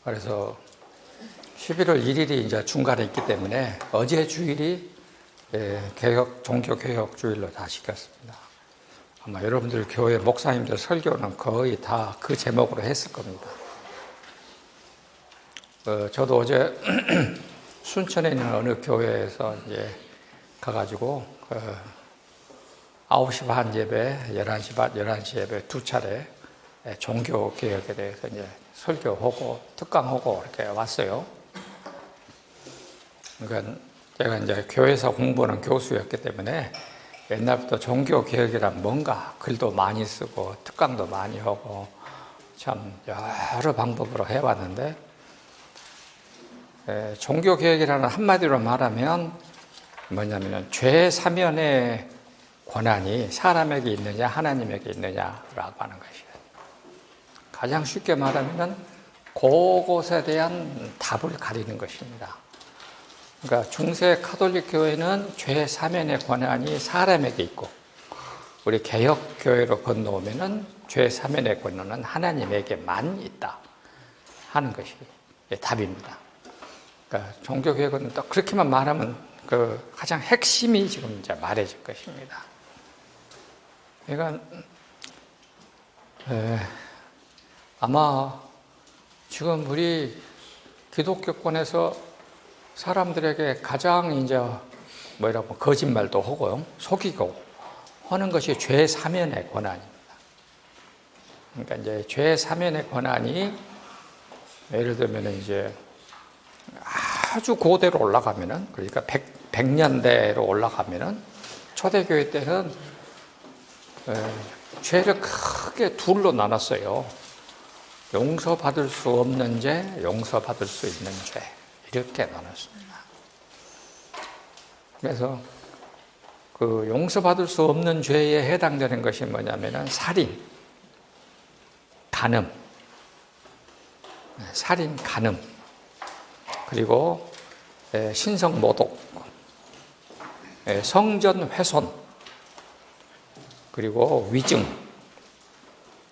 그래서 11월 1일이 이제 중간에 있기 때문에 어제 주일이 종교개혁 주일로 다 시켰습니다. 아마 여러분들 교회 목사님들 설교는 거의 다 그 제목으로 했을 겁니다. 저도 어제 순천에 있는 어느 교회에서 이제 가가지고 9시 반 예배, 11시 예배 두 차례 종교 개혁에 대해서 이제 설교하고 특강하고 이렇게 왔어요. 그러니까 제가 이제 교회에서 공부하는 교수였기 때문에 옛날부터 종교 개혁이란 뭔가 글도 많이 쓰고 특강도 많이 하고 참 여러 방법으로 해왔는데 종교 개혁이라는 한마디로 말하면 뭐냐면 죄 사면의 권한이 사람에게 있느냐 하나님에게 있느냐라고 하는 것이에요. 가장 쉽게 말하면 그것에 대한 답을 가리는 것입니다. 그러니까 중세 가톨릭 교회는 죄 사면의 권한이 사람에게 있고 우리 개혁 교회로 건너오면은 죄 사면의 권한은 하나님에게만 있다 하는 것이 답입니다. 그러니까 종교 개혁은 또 그렇게만 말하면 그 가장 핵심이 지금 이제 말해질 것입니다. 그러니까 아마 지금 우리 기독교권에서 사람들에게 가장 이제 뭐라고 거짓말도 하고요, 속이고 하는 것이 죄 사면의 권한입니다. 그러니까 이제 죄 사면의 권한이 예를 들면 이제 아주 고대로 올라가면은 그러니까 100년대로 올라가면은 초대교회 때는 죄를 크게 둘로 나눴어요. 용서받을 수 없는 죄, 용서받을 수 있는 죄 이렇게 나눴습니다. 그래서 그 용서받을 수 없는 죄에 해당되는 것이 뭐냐면은 살인, 간음, 그리고 신성모독, 성전 훼손, 그리고 위증,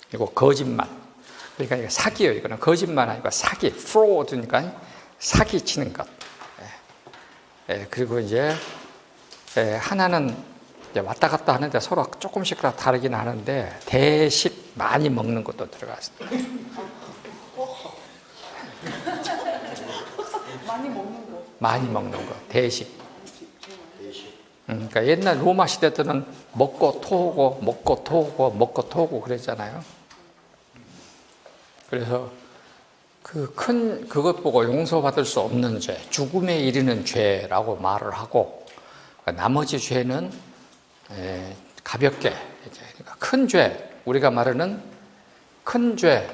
그리고 거짓말. 그러니까 이거 사기예요. 이거는 거짓말 아니고 사기, fraud니까 사기 치는 것. 그리고 이제 하나는 이제 왔다 갔다 하는데 서로 조금씩 다르긴 하는데 대식 많이 먹는 것도 들어갔습니다. 많이 먹는 거, 대식. 그러니까 옛날 로마 시대 때는 먹고 토하고 그랬잖아요. 그래서 그것 보고 용서받을 수 없는 죄, 죽음에 이르는 죄라고 말을 하고, 나머지 죄는 가볍게, 그러니까 큰 죄, 우리가 말하는 큰 죄는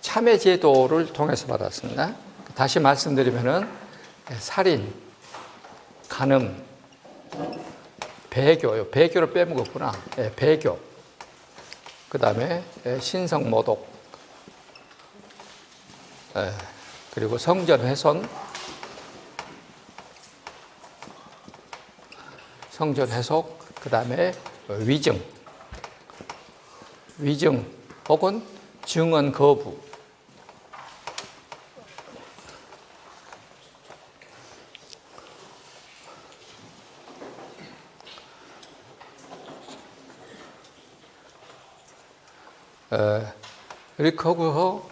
참회 제도를 통해서 받았습니다. 다시 말씀드리면은 살인, 간음, 배교를 빼먹었구나. 배교. 그 다음에 신성모독. 그리고 성전훼손. 그 다음에 위증 혹은 증언 거부. 이렇게 하고,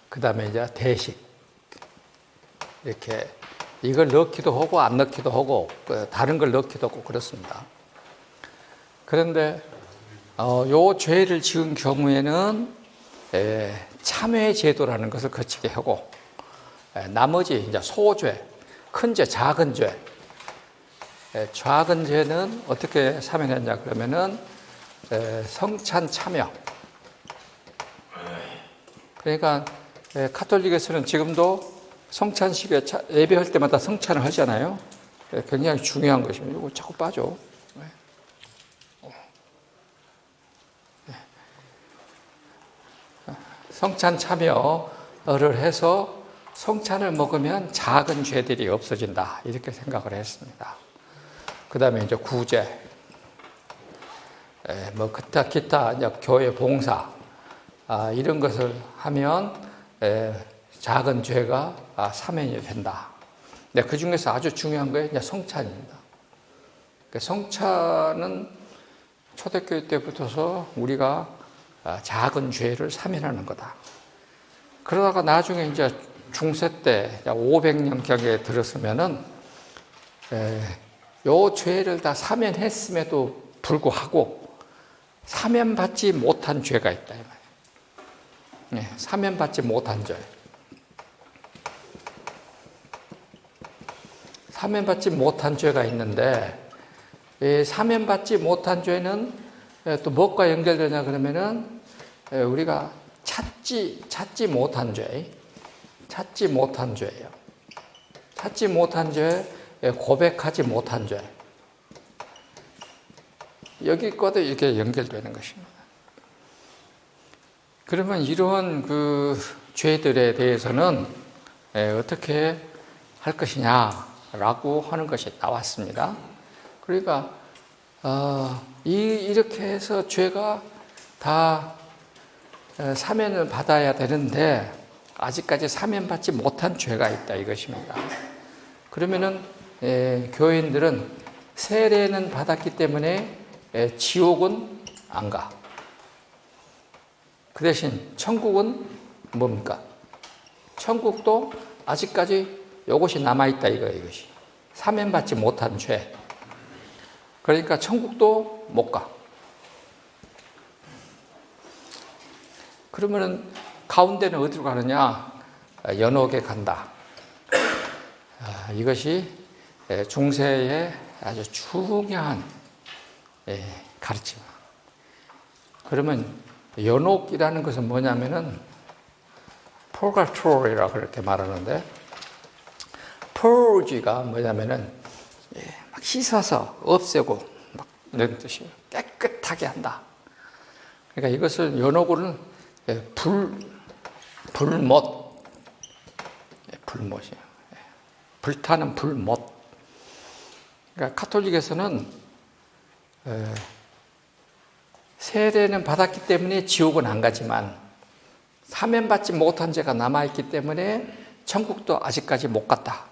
그 다음에 이제 대식. 이렇게, 이걸 넣기도 하고, 안 넣기도 하고, 다른 걸 넣기도 하고, 그렇습니다. 그런데, 요 죄를 지은 경우에는, 참회 제도라는 것을 거치게 하고, 나머지 이제 소죄, 큰 죄, 작은 죄. 작은 죄는 어떻게 사면했냐, 그러면은, 성찬 참여. 그러니까 가톨릭에서는 지금도 성찬식에 예배할 때마다 성찬을 하잖아요. 굉장히 중요한 것입니다. 이거 자꾸 빠져. 성찬 참여를 해서 성찬을 먹으면 작은 죄들이 없어진다. 이렇게 생각을 했습니다. 그 다음에 이제 구제. 뭐 기타 이제 교회 봉사 이런 것을 하면 작은 죄가 사면이 된다. 근데 그 중에서 아주 중요한 게 이제 성찬입니다. 성찬은 초대교회 때부터서 우리가 작은 죄를 사면하는 거다. 그러다가 나중에 이제 중세 때 500년경에 들었으면은 요 죄를 다 사면했음에도 불구하고 사면받지 못한 죄가 있다. 사면받지 못한 죄. 사면받지 못한 죄가 있는데, 이 사면받지 못한 죄는 또 무엇과 연결되냐 그러면은 우리가 찾지 못한 죄, 찾지 못한 죄예요. 찾지 못한 죄, 고백하지 못한 죄. 여기과도 이렇게 연결되는 것입니다. 그러면 이러한 그 죄들에 대해서는 어떻게 할 것이냐라고 하는 것이 나왔습니다. 그러니까 이렇게 해서 죄가 다 사면을 받아야 되는데 아직까지 사면받지 못한 죄가 있다 이것입니다. 그러면은 교인들은 세례는 받았기 때문에 지옥은 안 가. 그 대신 천국은 뭡니까? 천국도 아직까지 이것이 남아있다 이것이. 사면받지 못한 죄. 그러니까 천국도 못 가. 그러면은 가운데는 어디로 가느냐? 연옥에 간다. 이것이 중세의 아주 중요한 가르침. 그러면 연옥이라는 것은 뭐냐면은 purgatory라고 그렇게 말하는데, purge가 뭐냐면은 막 씻어서 없애고 막 이런 뜻이에요. 깨끗하게 한다. 그러니까 이것을 연옥으로는 불못이에요. 불타는 불못. 그러니까 카톨릭에서는 세례는 받았기 때문에 지옥은 안 가지만 사면받지 못한 죄가 남아있기 때문에 천국도 아직까지 못 갔다.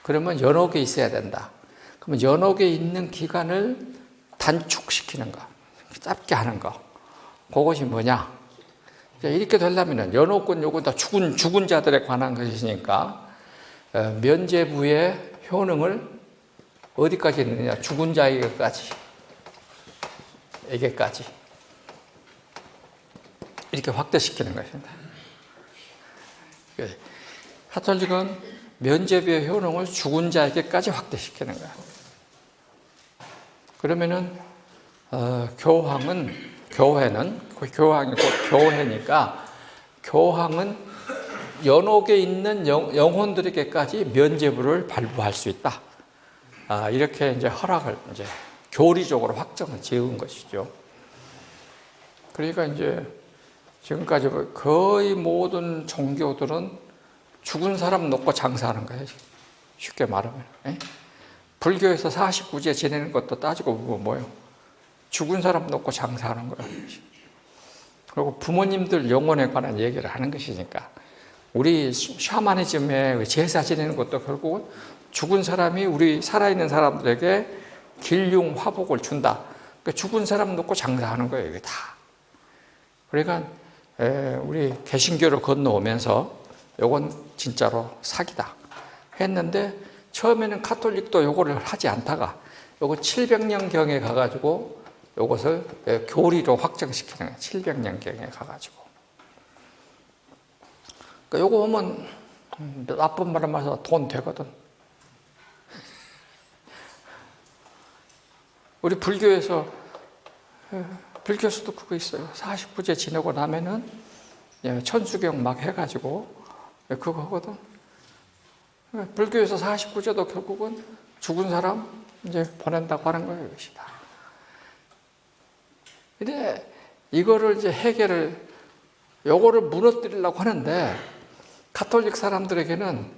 그러면 연옥에 있어야 된다. 그러면 연옥에 있는 기간을 단축시키는 거, 짧게 하는 거. 그것이 뭐냐? 이렇게 되려면 연옥은 요건 다 죽은 자들에 관한 것이니까 면죄부의 효능을 어디까지 있느냐? 죽은 자에게까지. 이렇게 확대시키는 것입니다. 카톨릭은 면죄부의 효능을 죽은 자에게까지 확대시키는 거예요. 그러면은 교회는 교황이 곧 교회니까 교황은 연옥에 있는 영혼들에게까지 면죄부를 발부할 수 있다. 이렇게 이제 허락을 이제 교리적으로 확정을 지은 것이죠. 그러니까 이제 지금까지 거의 모든 종교들은 죽은 사람 놓고 장사하는 거예요. 쉽게 말하면. 불교에서 49제 지내는 것도 따지고 보면 뭐예요? 죽은 사람 놓고 장사하는 거예요. 그리고 부모님들 영혼에 관한 얘기를 하는 것이니까. 우리 샤머니즘에 제사 지내는 것도 결국은 죽은 사람이 우리 살아있는 사람들에게 길흉 화복을 준다. 그러니까 죽은 사람 놓고 장사하는 거예요, 이게 다. 그러니까 우리 개신교로 건너오면서 이건 진짜로 사기다 했는데 처음에는 카톨릭도 요거를 하지 않다가 요거 700년경에 가가지고 요것을 교리로 확정시키는 거예요. 700년경에 가가지고. 그러니까 요거 보면 나쁜 말을 말해서 돈 되거든. 우리 불교에서도 그거 있어요. 49제 지내고 나면은 천수경 막 해가지고 그거 하거든. 불교에서 49제도 결국은 죽은 사람 이제 보낸다고 하는 거예요, 이것이 다. 근데 이거를 이제 요거를 무너뜨리려고 하는데 가톨릭 사람들에게는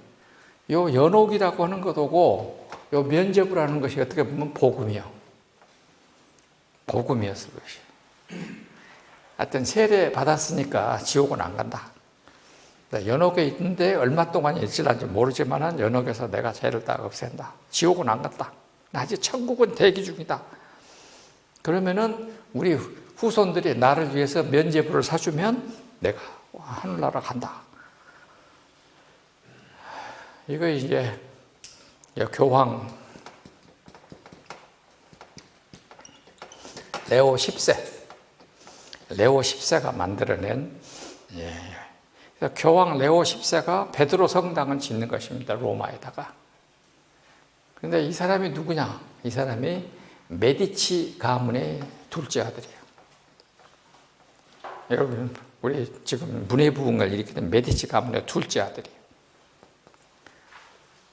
요 연옥이라고 하는 것하고 요 면죄부라는 것이 어떻게 보면 복음이요. 복음이었을 것이에요. 하여튼 세례 받았으니까 지옥은 안 간다. 연옥에 있는데 얼마 동안 있을지 모르지만 연옥에서 내가 죄를 다 없앤다. 지옥은 안 갔다. 아직 천국은 대기 중이다. 그러면은 우리 후손들이 나를 위해서 면죄부를 사주면 내가 하늘나라 간다. 이거 이제 교황 레오 10세가 만들어낸, 교황 레오 10세가 베드로 성당을 짓는 것입니다. 로마에다가. 그런데 이 사람이 누구냐? 이 사람이 메디치 가문의 둘째 아들이에요. 여러분, 우리 지금 문해부흥을 일으키는 메디치 가문의 둘째 아들이에요.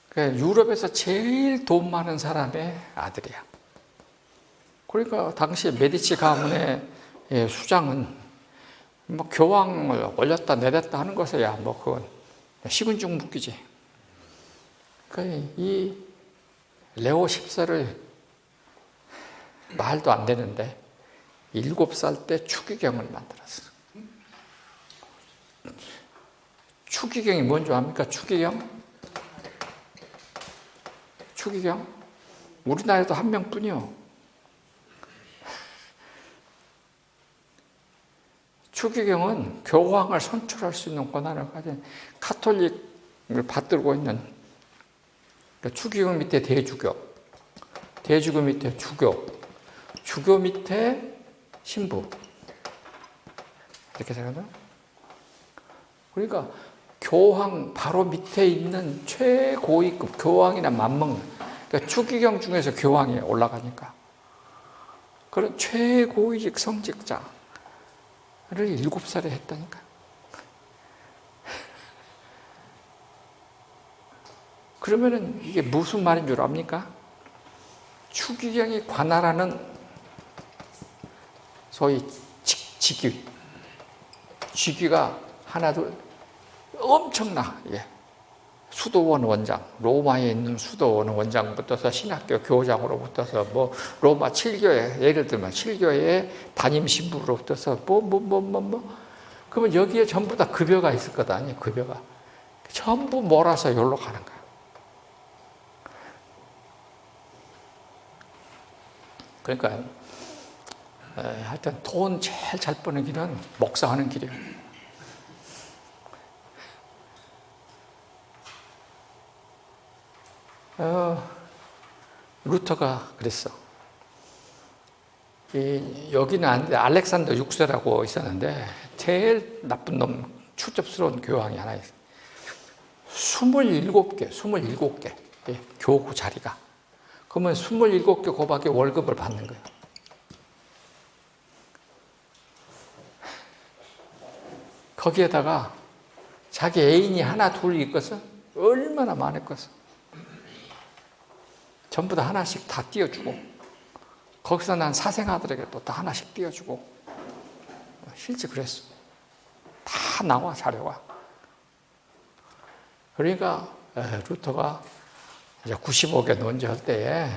그러니까 유럽에서 제일 돈 많은 사람의 아들이야. 그러니까 당시 메디치 가문의 수장은 뭐 교황을 올렸다 내렸다 하는 것에야 뭐 그건 식은죽 묶이지. 그러니까 이 레오 10세를 말도 안 되는데 7살 때 추기경을 만들었어. 추기경이 뭔지 압니까? 추기경? 우리나라에도 한 명뿐이요. 추기경은 교황을 선출할 수 있는 권한을 가진 카톨릭을 받들고 있는, 추기경 밑에 대주교, 대주교 밑에 주교, 주교 밑에 신부, 이렇게 생각하나? 그러니까 교황 바로 밑에 있는 최고위급 교황이나 맞먹는, 그러니까 추기경 중에서 교황에 올라가니까 그런 최고위직 성직자를 7살에 했다니까. 그러면은 이게 무슨 말인 줄 압니까? 추기경이 관할하는 소위 직위가 하나둘 엄청나. 수도원 원장, 로마에 있는 수도원 원장부터서 신학교 교장으로부터서 뭐 로마 7교회, 예를 들면 7교회의 담임 신부로부터서 그러면 여기에 전부 다 급여가 있을 거다. 아니, 급여가 전부 몰아서 여기로 가는 거야. 그러니까 하여튼 돈 제일 잘 버는 길은 목사하는 길이에요. 루터가 그랬어. 여기는 알렉산더 6세라고 있었는데 제일 나쁜 놈, 추접스러운 교황이 하나 있어. 27개 교구 자리가. 그러면 27개 고박의 월급을 받는 거예요. 거기에다가 자기 애인이 하나 둘 있거든. 얼마나 많았겠어. 전부 다 하나씩 다 띄워주고, 거기서 난 사생아들에게 또 다 하나씩 띄워주고, 실제 그랬어. 다 나와, 자료가. 그러니까 루터가 이제 95개 논제할 때에,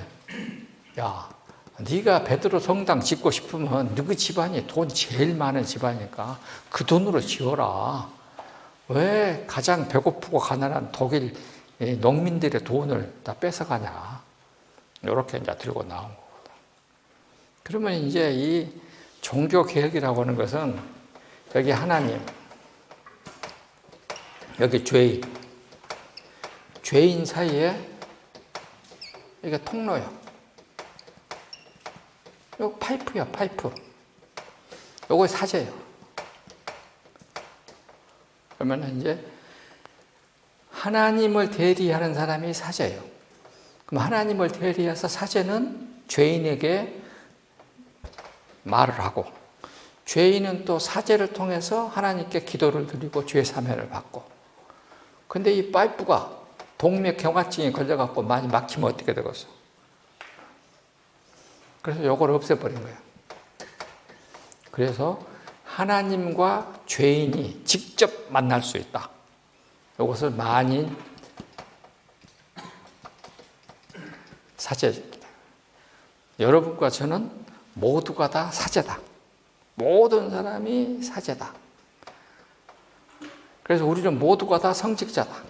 야, 네가 베드로 성당 짓고 싶으면 너희 집안이 돈 제일 많은 집안이니까 그 돈으로 지어라. 왜 가장 배고프고 가난한 독일 농민들의 돈을 다 뺏어가냐. 이렇게 이제 들고 나온 거거든. 그러면 이제 이 종교 개혁이라고 하는 것은 여기 하나님, 여기 죄인 사이에 이게 통로요. 이거 파이프야, 파이프. 이거 사제예요. 그러면 이제 하나님을 대리하는 사람이 사제예요. 그럼 하나님을 대리해서 사제는 죄인에게 말을 하고, 죄인은 또 사제를 통해서 하나님께 기도를 드리고 죄 사면을 받고. 근데 이 파이프가 동맥경화증에 걸려갖고 많이 막히면 어떻게 되겠어? 그래서 이걸 없애버린 거예요. 그래서 하나님과 죄인이 직접 만날 수 있다. 이것을 만인 사제. 여러분과 저는 모두가 다 사제다. 모든 사람이 사제다. 그래서 우리는 모두가 다 성직자다.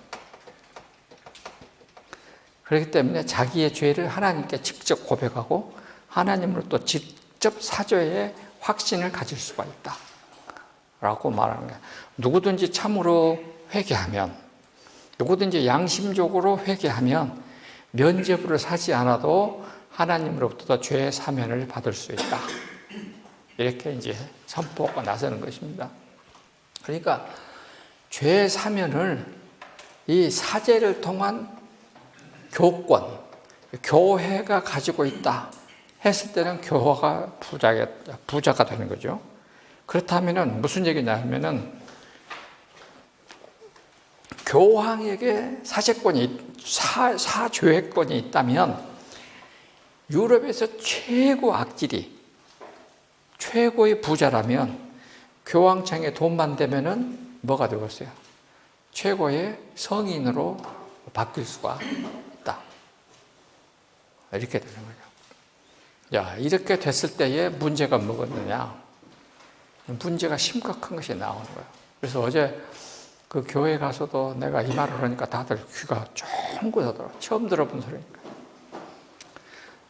그렇기 때문에 자기의 죄를 하나님께 직접 고백하고 하나님으로부터 직접 사죄의 확신을 가질 수가 있다. 라고 말하는 거예요. 누구든지 참으로 회개하면, 누구든지 양심적으로 회개하면 면죄부를 사지 않아도 하나님으로부터 죄의 사면을 받을 수 있다. 이렇게 이제 선포하고 나서는 것입니다. 그러니까 죄의 사면을 이 사죄를 통한 교권, 교회가 가지고 있다 했을 때는 교회가 부자가 되는 거죠. 그렇다면 무슨 얘기냐면은 교황에게 사죄권이 있다면 유럽에서 최고 악질이 최고의 부자라면 교황청에 돈만 대면은 뭐가 되겠어요? 최고의 성인으로 바뀔 수가 있다. 이렇게 되는 거죠. 야, 이렇게 됐을 때에 문제가 뭐겠느냐? 문제가 심각한 것이 나오는 거예요. 그래서 어제 그 교회 가서도 내가 이 말을 하니까 다들 귀가 쫑긋하더라고요. 처음 들어본 소리니까.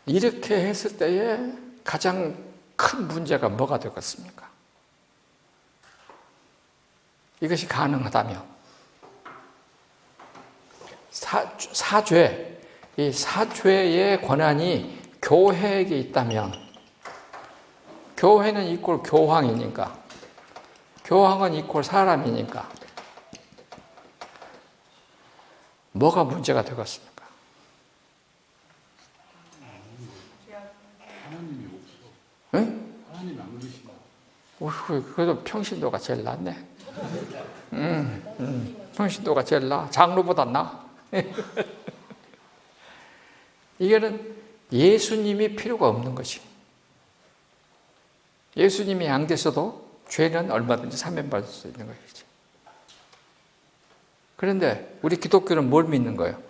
이렇게 했을 때에 가장 큰 문제가 뭐가 되겠습니까? 이것이 가능하다면 이 사죄의 권한이 교회에게 있다면, 교회는 이꼴 교황이니까, 교황은 이꼴 사람이니까 뭐가 문제가 되겠습니까? 하나님이 없어. 응? 하나님 안 계신다. 그래도 평신도가 제일 낫네. 평신도가 제일 나. 장로보다 나. 이거는 예수님이 필요가 없는 것이. 예수님이 안 계셔도 죄는 얼마든지 사면받을 수 있는 것이지. 그런데 우리 기독교는 뭘 믿는 거예요?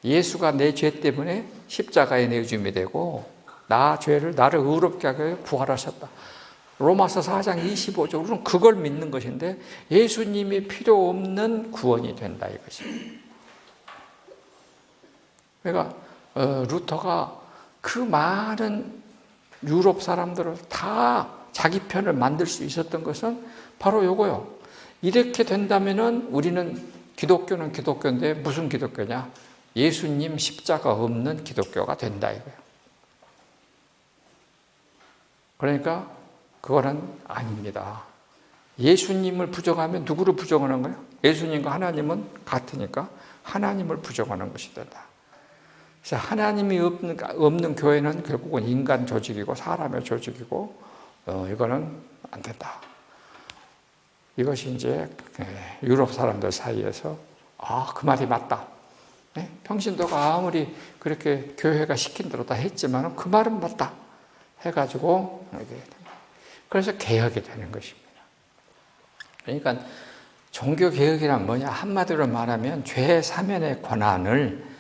예수가 내 죄 때문에 십자가에 내어줌이 되고 나를 의롭게 하게 부활하셨다. 로마서 4장 25절 우리는 그걸 믿는 것인데 예수님이 필요 없는 구원이 된다 이것이. 그러니까 루터가 그 많은 유럽 사람들을 다 자기 편을 만들 수 있었던 것은 바로 요거요. 이렇게 된다면은 우리는 기독교는 기독교인데 무슨 기독교냐? 예수님 십자가 없는 기독교가 된다 이거예요. 그러니까 그거는 아닙니다. 예수님을 부정하면 누구를 부정하는 거예요? 예수님과 하나님은 같으니까 하나님을 부정하는 것이 된다. 그래서 하나님이 없는 교회는 결국은 인간 조직이고 사람의 조직이고 이거는 안 된다. 이것이 이제 유럽 사람들 사이에서 그 말이 맞다. 평신도가 아무리 그렇게 교회가 시킨 대로 다 했지만 그 말은 맞다 해가지고 그래서 개혁이 되는 것입니다. 그러니까 종교개혁이란 뭐냐? 한마디로 말하면 죄 사면의 권한을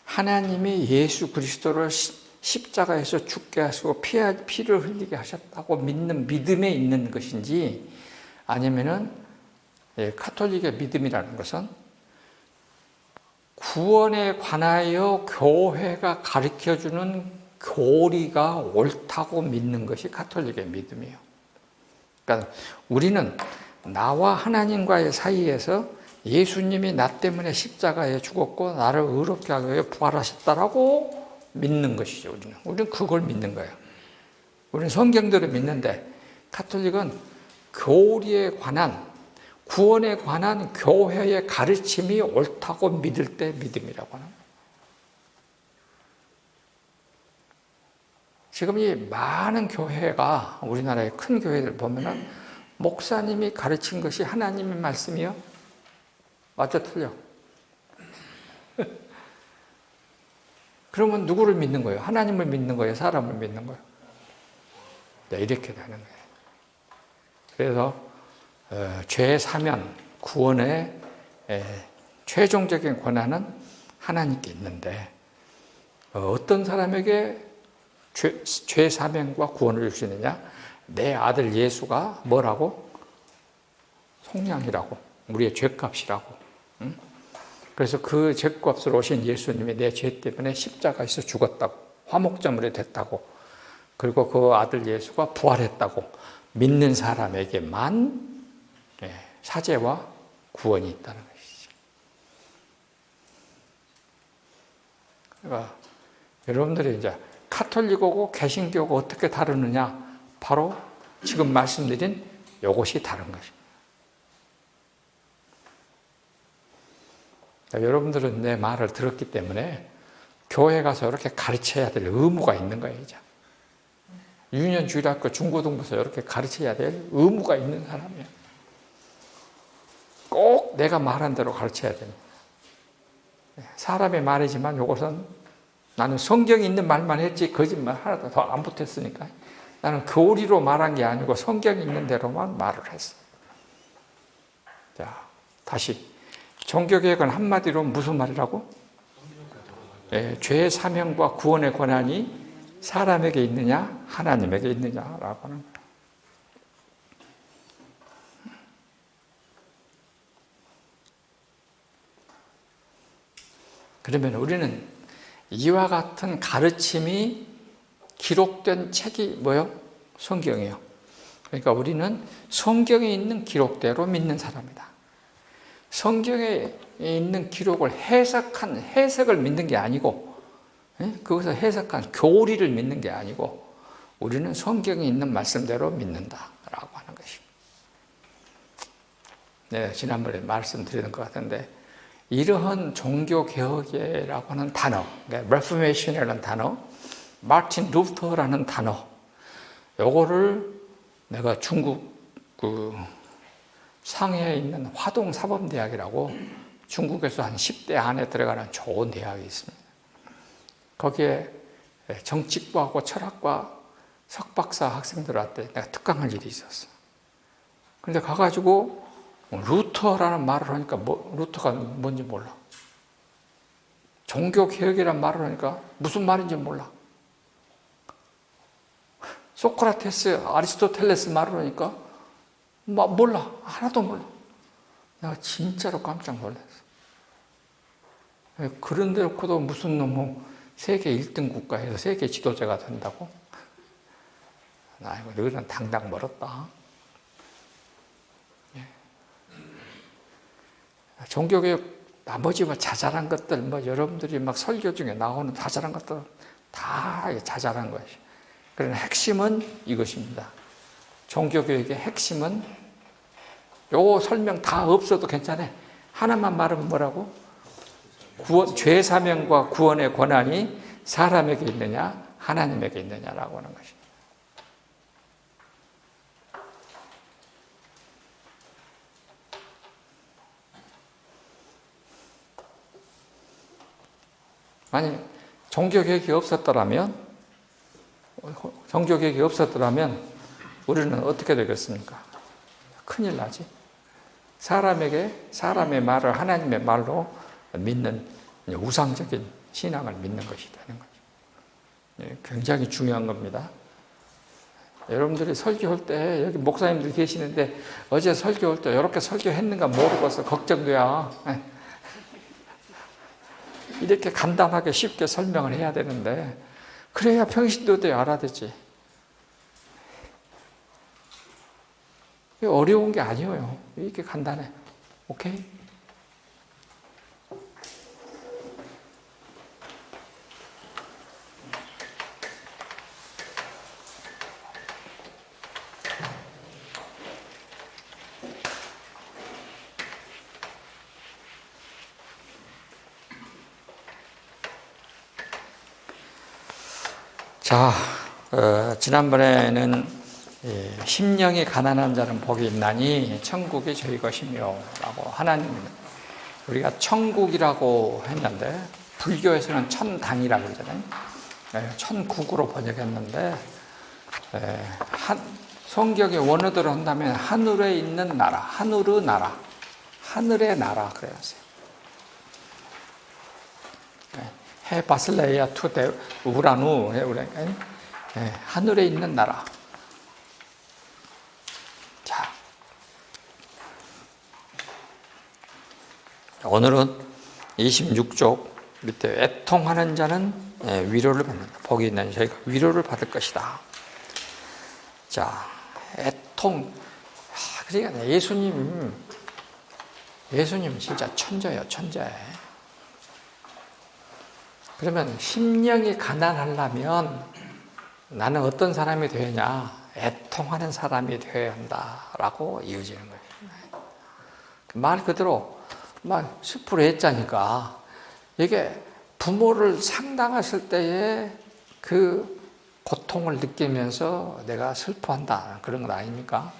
하나님이 예수 그리스도를 십자가에서 죽게 하시고 피를 흘리게 하셨다고 믿는 믿음에 있는 것인지, 아니면은 카톨릭의 믿음이라는 것은 구원에 관하여 교회가 가르쳐주는 교리가 옳다고 믿는 것이 카톨릭의 믿음이에요. 그러니까 우리는 나와 하나님과의 사이에서 예수님이 나 때문에 십자가에 죽었고 나를 의롭게 하기 위해 부활하셨다라고 믿는 것이죠. 우리는 그걸 믿는 거예요. 우리는 성경대로 믿는데 카톨릭은 교리에 관한, 구원에 관한 교회의 가르침이 옳다고 믿을 때 믿음이라고 하는 거예요. 지금 이 많은 교회가, 우리나라의 큰 교회들 보면은 목사님이 가르친 것이 하나님의 말씀이요? 맞아, 틀려? 그러면 누구를 믿는 거예요? 하나님을 믿는 거예요? 사람을 믿는 거예요? 이렇게 되는 거예요. 그래서 죄 사면, 구원의 최종적인 권한은 하나님께 있는데 어떤 사람에게 죄 사명과 구원을 줄 수 있느냐? 내 아들 예수가 뭐라고? 속량이라고. 우리의 죄값이라고. 응? 그래서 그 죄값으로 오신 예수님이 내 죄 때문에 십자가에서 죽었다고. 화목제물이 됐다고. 그리고 그 아들 예수가 부활했다고. 믿는 사람에게만 사죄와 구원이 있다는 것이죠. 그러니까 여러분들이 이제 카톨릭하고 개신교가 어떻게 다르느냐? 바로 지금 말씀드린 이것이 다른 것입니다. 여러분들은 내 말을 들었기 때문에 교회 가서 이렇게 가르쳐야 될 의무가 있는 거예요. 이제. 유년주일학교 중고등부에서 이렇게 가르쳐야 될 의무가 있는 사람이에요. 꼭 내가 말한 대로 가르쳐야 됩니다. 사람의 말이지만 이것은 나는 성경이 있는 말만 했지 거짓말 하나도 더 안 붙었으니까 나는 교리로 말한 게 아니고 성경이 있는 대로만 말을 했어요. 자, 다시 종교개혁은 한마디로 무슨 말이라고? 죄의 사명과 구원의 권한이 사람에게 있느냐 하나님에게 있느냐라고 하는 거예요. 그러면 우리는 이와 같은 가르침이 기록된 책이 뭐요? 성경이에요. 그러니까 우리는 성경에 있는 기록대로 믿는 사람이다. 성경에 있는 기록을 해석한 해석을 믿는 게 아니고 그것을 해석한 교리를 믿는 게 아니고 우리는 성경에 있는 말씀대로 믿는다라고 하는 것입니다. 네, 지난번에 말씀드린 것 같은데 이러한 종교개혁이라고 하는 단어, 그러니까 레포메이션이라는 단어, 마틴 루터라는 단어, 요거를 내가 중국 상해에 있는 화동사범대학이라고 중국에서 한 10대 안에 들어가는 좋은 대학이 있습니다. 거기에 정치과하고 철학과 석박사 학생들한테 내가 특강할 일이 있었어. 그런데 가가지고 루터라는 말을 하니까 루터가 뭔지 몰라. 종교개혁이라는 말을 하니까 무슨 말인지 몰라. 소크라테스, 아리스토텔레스 말을 하니까 몰라. 하나도 몰라. 내가 진짜로 깜짝 놀랐어. 그런데 놓고도 무슨 놈의 세계 1등 국가에서 세계 지도자가 된다고? 아이고, 너희는 당당 멀었다. 종교개혁 나머지 자잘한 것들, 여러분들이 막 설교 중에 나오는 자잘한 것들 다 자잘한 것이. 그러나 핵심은 이것입니다. 종교개혁의 핵심은 요 설명 다 없어도 괜찮아. 하나만 말하면 뭐라고? 죄 사명과 구원의 권한이 사람에게 있느냐, 하나님에게 있느냐라고 하는 것입니다. 만약 종교개혁이 없었더라면 우리는 어떻게 되겠습니까? 큰일 나지. 사람의 말을 하나님의 말로 믿는 우상적인 신앙을 믿는 것이 되는 거죠. 굉장히 중요한 겁니다. 여러분들이 설교할 때 여기 목사님들 계시는데 어제 설교할 때 이렇게 설교했는가 모르고서 걱정돼야. 이렇게 간단하게 쉽게 설명을 해야 되는데 그래야 평신도들이 알아듣지. 어려운 게 아니에요. 이렇게 간단해. 오케이? 자, 지난번에는 심령이 가난한 자는 복이 있나니 천국이 저희 것이며 라고 하나님, 우리가 천국이라고 했는데 불교에서는 천당이라고 그러잖아요. 천국으로 번역했는데 성경의 원어대로 한다면 하늘에 있는 나라, 하늘의 나라, 하늘의 나라 그래야지. 해 바슬레이아 투 우라누, 하늘에 있는 나라. 자, 오늘은 26쪽 밑에 애통하는 자는 위로를 받는다. 복이 있는 저희가 위로를 받을 것이다. 자, 애통. 그러니까 예수님 진짜 천재예요, 천재. 그러면 심령이 가난하려면 나는 어떤 사람이 되느냐? 애통하는 사람이 되어야 한다라고 이어지는 거예요. 말 그대로 막 10% 했자니까 이게 부모를 상당했을 때에 그 고통을 느끼면서 내가 슬퍼한다 그런 건 아닙니까?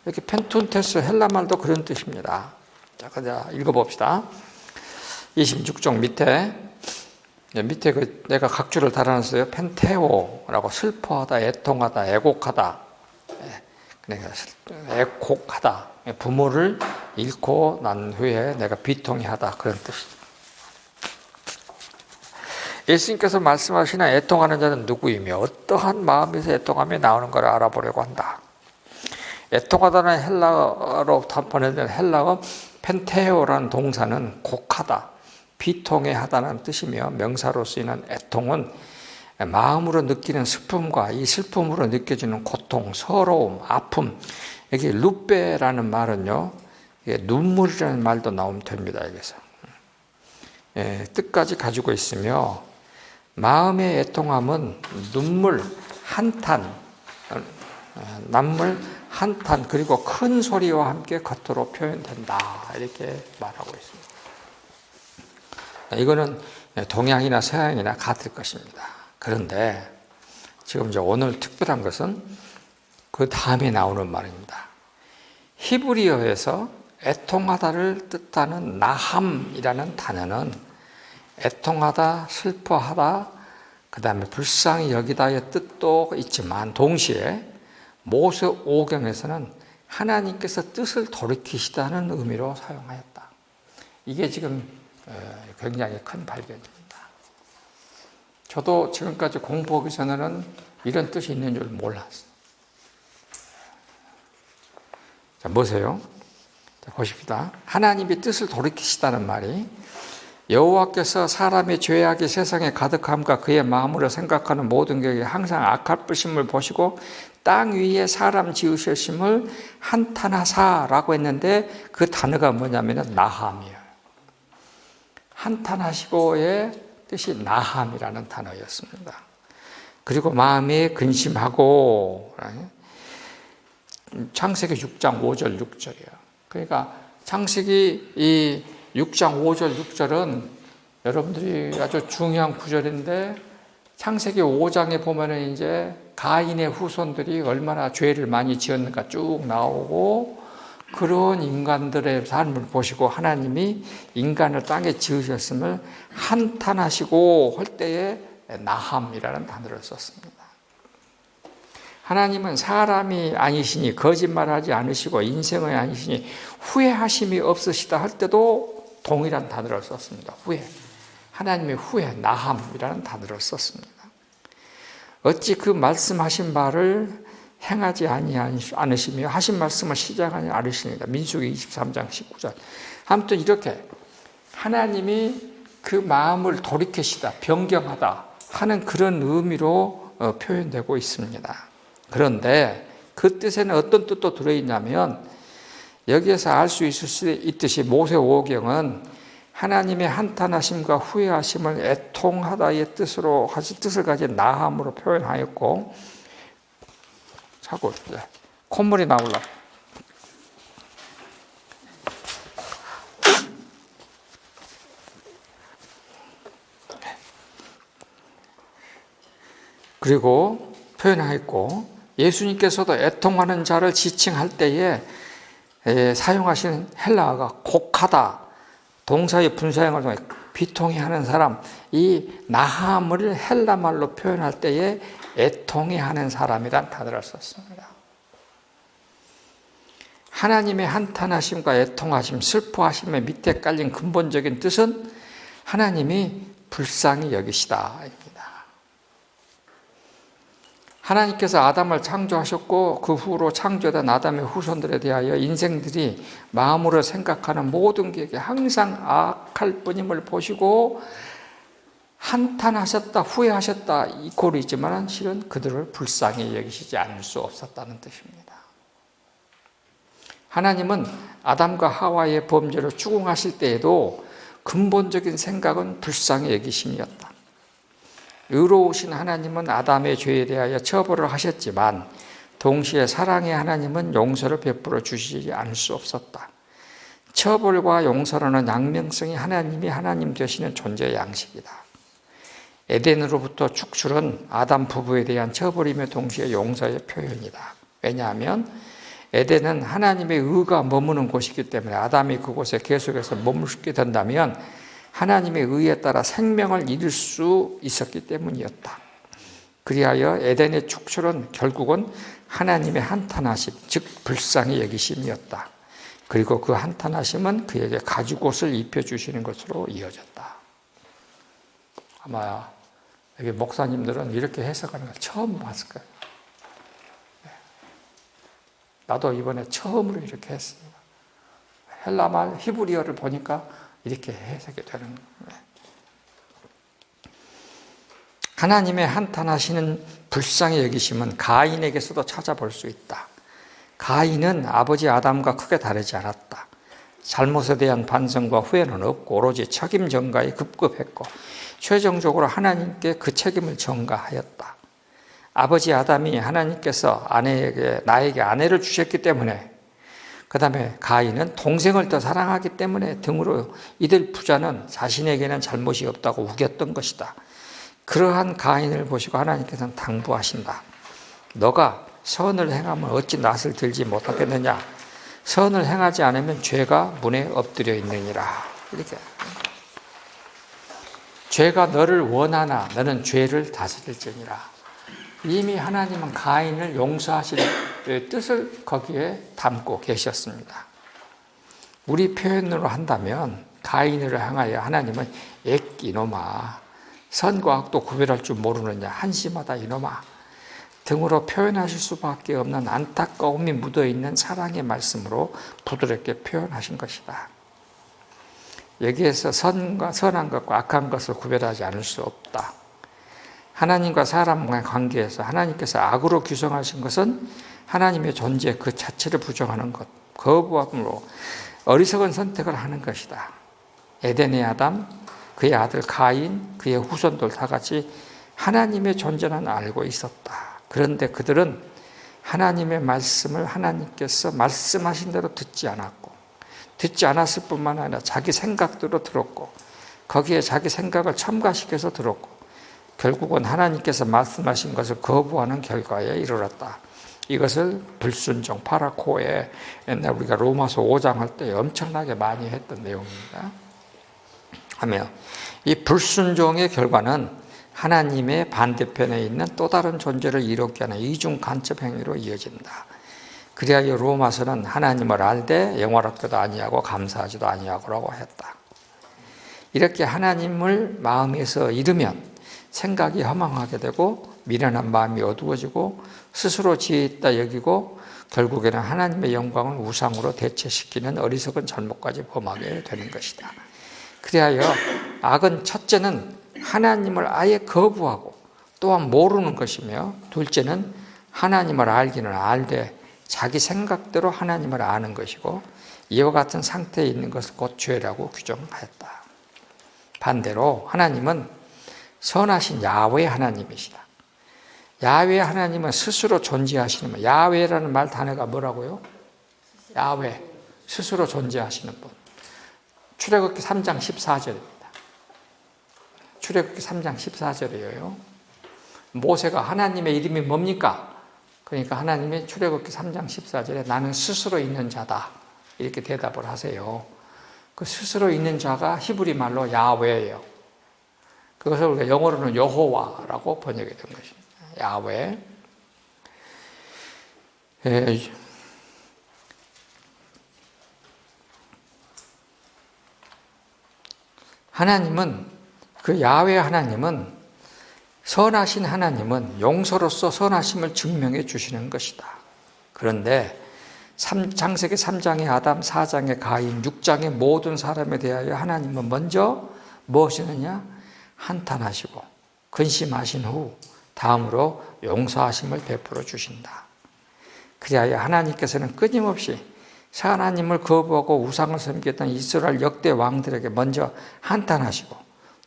이렇게 펜툰테스 헬라말도 그런 뜻입니다. 자, 읽어봅시다. 26쪽 밑에 내가 각주를 달아놨어요. 펜테오라고 슬퍼하다, 애통하다, 애곡하다. 그러니까 애곡하다. 부모를 잃고 난 후에 내가 비통해하다 그런 뜻이죠. 예수님께서 말씀하시는 애통하는 자는 누구이며 어떠한 마음에서 애통함이 나오는 걸 알아보려고 한다. 애통하다는 헬라어로 번역된 헬라어 펜테오라는 동사는 곡하다, 비통해하다는 뜻이며 명사로 쓰이는 애통은 마음으로 느끼는 슬픔과 이 슬픔으로 느껴지는 고통, 서러움, 아픔. 여기 루베라는 말은요, 눈물이라는 말도 나오면 됩니다. 여기서 뜻까지 가지고 있으며 마음의 애통함은 눈물, 한탄, 그리고 큰 소리와 함께 겉으로 표현된다. 이렇게 말하고 있습니다. 이거는 동양이나 서양이나 같을 것입니다. 그런데 지금 오늘 특별한 것은 그 다음에 나오는 말입니다. 히브리어에서 애통하다를 뜻하는 나함이라는 단어는 애통하다, 슬퍼하다, 그 다음에 불쌍히 여기다의 뜻도 있지만 동시에 모세오경에서는 하나님께서 뜻을 돌이키시다는 의미로 사용하였다. 이게 지금 굉장히 큰 발견입니다. 저도 지금까지 공부하기 전에는 이런 뜻이 있는 줄 몰랐어요. 자, 보세요. 자, 보십시다. 하나님이 뜻을 돌이키시다는 말이 여호와께서 사람의 죄악이 세상에 가득함과 그의 마음으로 생각하는 모든 것이 항상 악할 것임을 보시고 땅 위에 사람 지으셨음을 한탄하사라고 했는데 그 단어가 뭐냐면 나함이에요. 한탄하시고의 뜻이 나함이라는 단어였습니다. 그리고 마음에 근심하고 창세기 6장 5절 6절이에요. 그러니까 창세기 이 6장 5절 6절은 여러분들이 아주 중요한 구절인데 창세기 5장에 보면은 이제 가인의 후손들이 얼마나 죄를 많이 지었는가 쭉 나오고 그런 인간들의 삶을 보시고 하나님이 인간을 땅에 지으셨음을 한탄하시고 할 때에 나함이라는 단어를 썼습니다. 하나님은 사람이 아니시니 거짓말하지 않으시고 인생이 아니시니 후회하심이 없으시다 할 때도 동일한 단어를 썼습니다. 후회. 하나님의 후회, 나함이라는 단어를 썼습니다. 어찌 그 말씀하신 바를 행하지 않으시며 하신 말씀을 시작하지 않으십니다. 민수기 23장 19절. 아무튼 이렇게 하나님이 그 마음을 돌이키시다, 변경하다 하는 그런 의미로 표현되고 있습니다. 그런데 그 뜻에는 어떤 뜻도 들어있냐면 여기에서 알 수 있듯이 모세오경은 하나님의 한탄하심과 후회하심을 애통하다의 뜻을 가진 나함으로 표현하였고 자꾸 콧물이 나올라. 그리고 표현하였고 예수님께서도 애통하는 자를 지칭할 때에 사용하신 헬라어가 곡하다, 동사의 분사형을 통해 비통해하는 사람, 이 나함을 헬라말로 표현할 때에 애통해하는 사람이란 단어를 썼습니다. 하나님의 한탄하심과 애통하심, 슬퍼하심의 밑에 깔린 근본적인 뜻은 하나님이 불쌍히 여기시다입니다. 하나님께서 아담을 창조하셨고 그 후로 창조된 아담의 후손들에 대하여 인생들이 마음으로 생각하는 모든 계획이 항상 악할 뿐임을 보시고 한탄하셨다, 후회하셨다 이 꼴이지만 실은 그들을 불쌍히 여기시지 않을 수 없었다는 뜻입니다. 하나님은 아담과 하와의 범죄로 추궁하실 때에도 근본적인 생각은 불쌍히 여기심이었다. 의로우신 하나님은 아담의 죄에 대하여 처벌을 하셨지만 동시에 사랑의 하나님은 용서를 베풀어 주시지 않을 수 없었다. 처벌과 용서라는 양면성이 하나님이 하나님 되시는 존재의 양식이다. 에덴으로부터 축출은 아담 부부에 대한 처벌이며 동시에 용서의 표현이다. 왜냐하면 에덴은 하나님의 의가 머무는 곳이기 때문에 아담이 그곳에 계속해서 머물게 된다면 하나님의 의에 따라 생명을 잃을 수 있었기 때문이었다. 그리하여 에덴의 축출은 결국은 하나님의 한탄하심, 즉 불쌍히 여기심이었다. 그리고 그 한탄하심은 그에게 가죽옷을 입혀주시는 것으로 이어졌다. 아마 여기 목사님들은 이렇게 해석하는 걸 처음 봤을 거예요. 나도 이번에 처음으로 이렇게 했습니다. 헬라말 히브리어를 보니까 이렇게 해석이 되는 거예요. 하나님의 한탄하시는 불쌍히 여기심은 가인에게서도 찾아볼 수 있다. 가인은 아버지 아담과 크게 다르지 않았다. 잘못에 대한 반성과 후회는 없고 오로지 책임 전가에 급급했고 최종적으로 하나님께 그 책임을 전가하였다. 아버지 아담이 하나님께서 나에게 아내를 주셨기 때문에, 그 다음에 가인은 동생을 더 사랑하기 때문에 등으로 이들 부자는 자신에게는 잘못이 없다고 우겼던 것이다. 그러한 가인을 보시고 하나님께서는 당부하신다. 너가 선을 행하면 어찌 낯을 들지 못하겠느냐. 선을 행하지 않으면 죄가 문에 엎드려 있느니라. 이렇게. 죄가 너를 원하나 너는 죄를 다스릴지니라. 이미 하나님은 가인을 용서하실 뜻을 거기에 담고 계셨습니다. 우리 표현으로 한다면 가인을 향하여 하나님은 애끼 이놈아, 선과 악도 구별할 줄 모르느냐, 한심하다 이놈아 등으로 표현하실 수밖에 없는 안타까움이 묻어있는 사랑의 말씀으로 부드럽게 표현하신 것이다. 여기에서 선한 것과 악한 것을 구별하지 않을 수 없다. 하나님과 사람과의 관계에서 하나님께서 악으로 규정하신 것은 하나님의 존재 그 자체를 부정하는 것, 거부함으로 어리석은 선택을 하는 것이다. 에덴의 아담, 그의 아들 가인, 그의 후손들 다 같이 하나님의 존재는 알고 있었다. 그런데 그들은 하나님의 말씀을 하나님께서 말씀하신 대로 듣지 않았고, 듣지 않았을 뿐만 아니라 자기 생각대로 들었고, 거기에 자기 생각을 첨가시켜서 들었고, 결국은 하나님께서 말씀하신 것을 거부하는 결과에 이르렀다. 이것을 불순종, 파라코에 옛날 우리가 로마서 5장 할 때 엄청나게 많이 했던 내용입니다. 하며 이 불순종의 결과는 하나님의 반대편에 있는 또 다른 존재를 이롭게 하는 이중 간첩 행위로 이어진다. 그리하여 로마서는 하나님을 알되 영화롭게도 아니하고 감사하지도 아니하고라고 했다. 이렇게 하나님을 마음에서 잃으면 생각이 허망하게 되고 미련한 마음이 어두워지고 스스로 지혜 있다 여기고 결국에는 하나님의 영광을 우상으로 대체시키는 어리석은 잘못까지 범하게 되는 것이다. 그리하여 악은 첫째는 하나님을 아예 거부하고 또한 모르는 것이며, 둘째는 하나님을 알기는 알되 자기 생각대로 하나님을 아는 것이고, 이와 같은 상태에 있는 것을 곧 죄라고 규정하였다. 반대로 하나님은 선하신 야훼 하나님이시다. 야훼 하나님은 스스로 존재하시는 분. 야훼라는 말 단어가 뭐라고요? 야훼, 스스로 존재하시는 분. 출애굽기 3장 14절입니다. 출애굽기 3장 14절이에요. 모세가 하나님의 이름이 뭡니까? 그러니까 하나님이 출애굽기 3장 14절에 나는 스스로 있는 자다 이렇게 대답을 하세요. 그 스스로 있는 자가 히브리 말로 야훼예요. 그것을 우리가 영어로는 여호와라고 번역이 된 것입니다. 야훼. 하나님은, 그 야훼 하나님은 선하신 하나님은 용서로서 선하심을 증명해 주시는 것이다. 그런데 창세기 3장의 아담, 4장의 가인, 6장의 모든 사람에 대하여 하나님은 먼저 무엇이느냐? 한탄하시고 근심하신 후 다음으로 용서하심을 베풀어 주신다. 그리하여 하나님께서는 끊임없이 하나님을 거부하고 우상을 섬겼던 이스라엘 역대 왕들에게 먼저 한탄하시고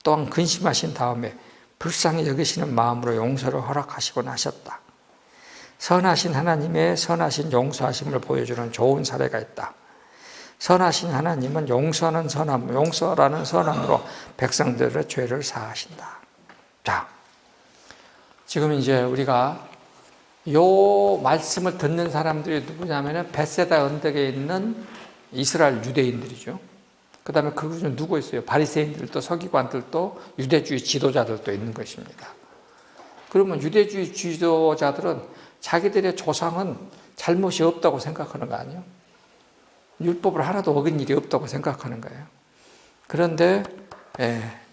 또한 근심하신 다음에 불쌍히 여기시는 마음으로 용서를 허락하시곤 하셨다. 선하신 하나님의 선하신 용서하심을 보여주는 좋은 사례가 있다. 선하신 하나님은 용서라는 선함으로 백성들의 죄를 사하신다. 자, 지금 이제 우리가 요 말씀을 듣는 사람들이 누구냐면은 벳세다 언덕에 있는 이스라엘 유대인들이죠. 그 다음에 그 중에 누구 있어요? 바리새인들도 서기관들도 유대주의 지도자들도 있는 것입니다. 그러면 유대주의 지도자들은 자기들의 조상은 잘못이 없다고 생각하는 거 아니에요? 율법을 하나도 어긴 일이 없다고 생각하는 거예요. 그런데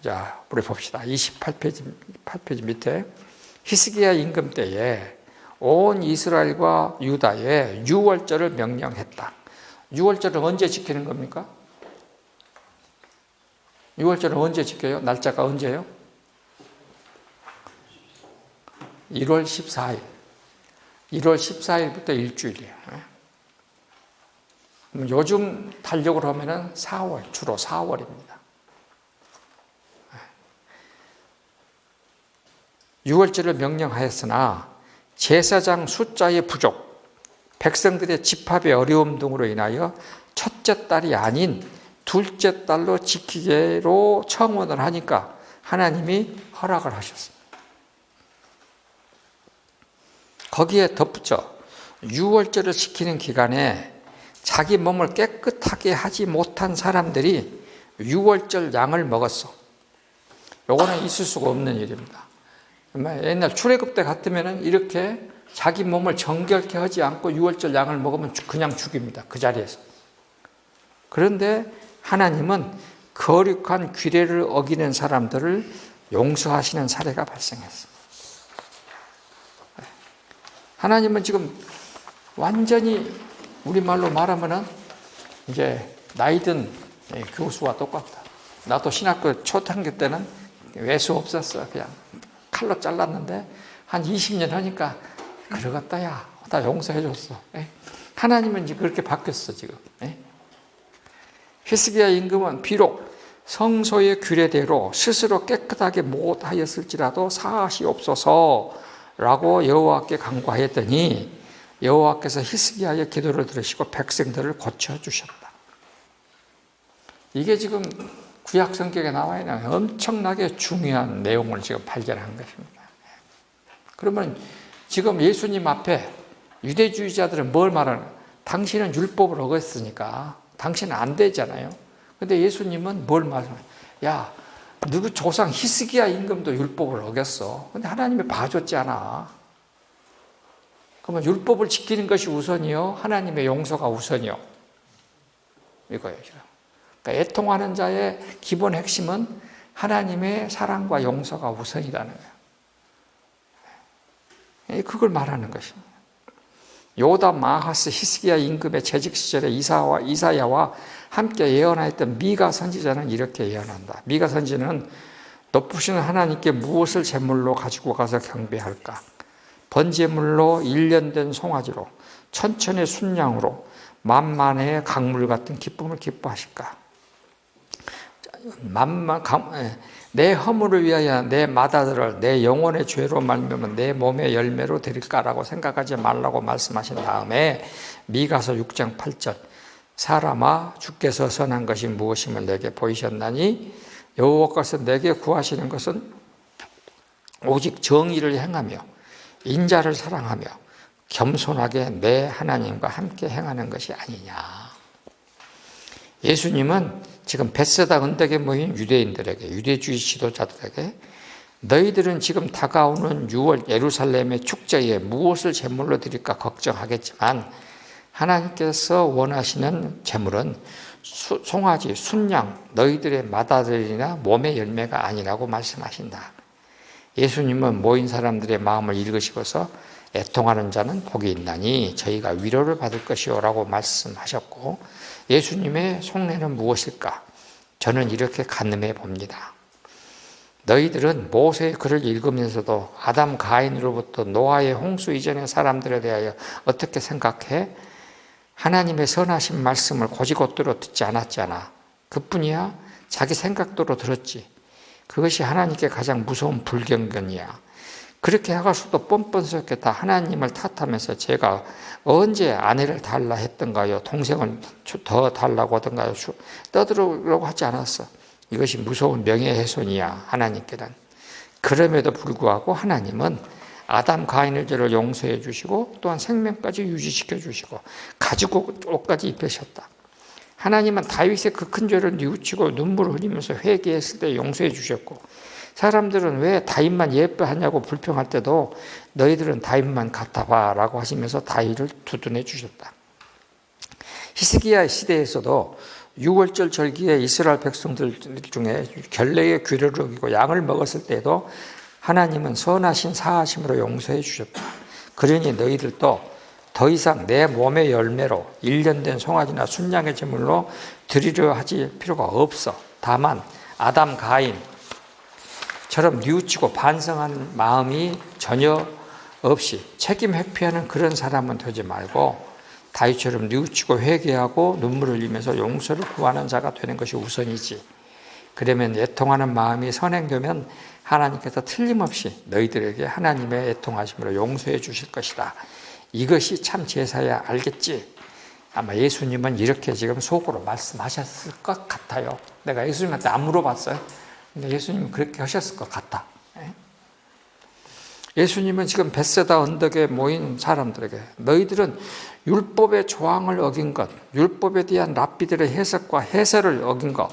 자, 우리 봅시다. 28페이지 밑에 히스기야 임금 때에 온 이스라엘과 유다에 유월절을 명령했다. 유월절을 언제 지키는 겁니까? 유월절을 언제 지켜요? 날짜가 언제예요? 1월 14일. 1월 14일부터 일주일이에요. 요즘 달력으로 하면은 4월, 주로 4월입니다. 6월절을 명령하였으나 제사장 숫자의 부족, 백성들의 집합의 어려움 등으로 인하여 첫째 딸이 아닌 둘째 딸로 지키기로 청원을 하니까 하나님이 허락을 하셨습니다. 거기에 덧붙여 6월절을 지키는 기간에 자기 몸을 깨끗하게 하지 못한 사람들이 6월절 양을 먹었어. 요거는 있을 수가 없는 일입니다. 옛날 출애굽 때 같으면 이렇게 자기 몸을 정결케 하지 않고 6월절 양을 먹으면 그냥 죽입니다. 그 자리에서. 그런데 하나님은 거룩한 규례를 어기는 사람들을 용서하시는 사례가 발생했습니다. 하나님은 지금 완전히 우리말로 말하면은 이제 나이든 교수와 똑같다. 나도 신학교 초등학교 때는 외수 없었어. 그냥 칼로 잘랐는데 한 20년 하니까 그러겠다 야. 다 용서해 줬어. 하나님은 이제 그렇게 바뀌었어 지금. 히스기야 임금은 비록 성소의 규례대로 스스로 깨끗하게 못하였을지라도 사하시옵소서라고 여호와께 간구하였더니 여호와께서 히스기야의 기도를 들으시고 백성들을 고쳐주셨다. 이게 지금 구약 성경에 나와 있는 엄청나게 중요한 내용을 지금 발견한 것입니다. 그러면 지금 예수님 앞에 유대주의자들은 뭘 말하는? 당신은 율법을 어겼으니까 당신은 안 되잖아요. 근데 예수님은 뭘 말하는? 야, 누구 조상 히스기야 임금도 율법을 어겼어. 근데 하나님이 봐줬지 않아. 그러면 율법을 지키는 것이 우선이요? 하나님의 용서가 우선이요? 이거예요. 그러니까 애통하는 자의 기본 핵심은 하나님의 사랑과 용서가 우선이라는 거예요. 그걸 말하는 것입니다. 요담, 아하스, 히스기야 임금의 재직 시절에 이사야와 함께 예언하였던 미가 선지자는 이렇게 예언한다. 미가 선지자는 높으신 하나님께 무엇을 제물로 가지고 가서 경배할까? 번제물로 1년 된 송아지로 천천의 순양으로 만만의 강물 같은 기쁨을 기뻐하실까? 내 허물을 위하여 내 맏아들을 내 영혼의 죄로 말미암아 내 몸의 열매로 드릴까라고 생각하지 말라고 말씀하신 다음에 미가서 6장 8절 사람아 주께서 선한 것이 무엇임을 내게 보이셨나니 여호와께서 내게 구하시는 것은 오직 정의를 행하며 인자를 사랑하며 겸손하게 내 하나님과 함께 행하는 것이 아니냐. 예수님은 지금 벳세다 언덕에 모인 유대인들에게, 유대주의 지도자들에게 너희들은 지금 다가오는 6월 예루살렘의 축제에 무엇을 제물로 드릴까 걱정하겠지만 하나님께서 원하시는 제물은 송아지, 순양, 너희들의 맏아들이나 몸의 열매가 아니라고 말씀하신다. 예수님은 모인 사람들의 마음을 읽으시고서 애통하는 자는 복이 있나니 저희가 위로를 받을 것이요 라고 말씀하셨고, 예수님의 속내는 무엇일까? 저는 이렇게 간음해 봅니다. 너희들은 모세의 글을 읽으면서도 아담 가인으로부터 노아의 홍수 이전의 사람들에 대하여 어떻게 생각해? 하나님의 선하신 말씀을 곧이곧대로 듣지 않았잖아. 그뿐이야? 자기 생각대로 들었지. 그것이 하나님께 가장 무서운 불경건이야. 그렇게 하고서도 뻔뻔스럽게 다 하나님을 탓하면서 제가 언제 아내를 달라 했던가요? 동생을 더 달라고 하던가요? 떠들으려고 하지 않았어. 이것이 무서운 명예훼손이야, 하나님께는. 그럼에도 불구하고 하나님은 아담 가인의 죄를 용서해 주시고 또한 생명까지 유지시켜 주시고 가지고 옷까지 입히셨다. 하나님은 다윗의 그 큰 죄를 뉘우치고 눈물을 흘리면서 회개했을 때 용서해 주셨고, 사람들은 왜 다윗만 예뻐하냐고 불평할 때도 너희들은 다윗만 같아봐 라고 하시면서 다윗을 두둔해 주셨다. 히스기야 시대에서도 유월절 절기에 이스라엘 백성들 중에 결례의 규례를 어기고 양을 먹었을 때도 하나님은 선하신 사하심으로 용서해 주셨다. 그러니 너희들도 더 이상 내 몸의 열매로 1년 된 송아지나 순양의 제물로 드리려 하지 필요가 없어. 다만 아담 가인처럼 뉘우치고 반성하는 마음이 전혀 없이 책임 회피하는 그런 사람은 되지 말고 다윗처럼 뉘우치고 회개하고 눈물을 흘리면서 용서를 구하는 자가 되는 것이 우선이지. 그러면 애통하는 마음이 선행되면 하나님께서 틀림없이 너희들에게 하나님의 애통하심으로 용서해 주실 것이다. 이것이 참 제사야, 알겠지? 아마 예수님은 이렇게 지금 속으로 말씀하셨을 것 같아요. 내가 예수님한테 안 물어봤어요. 근데 예수님은 그렇게 하셨을 것 같다. 예수님은 지금 벳세다 언덕에 모인 사람들에게 너희들은 율법의 조항을 어긴 것, 율법에 대한 랍비들의 해석과 해설을 어긴 것,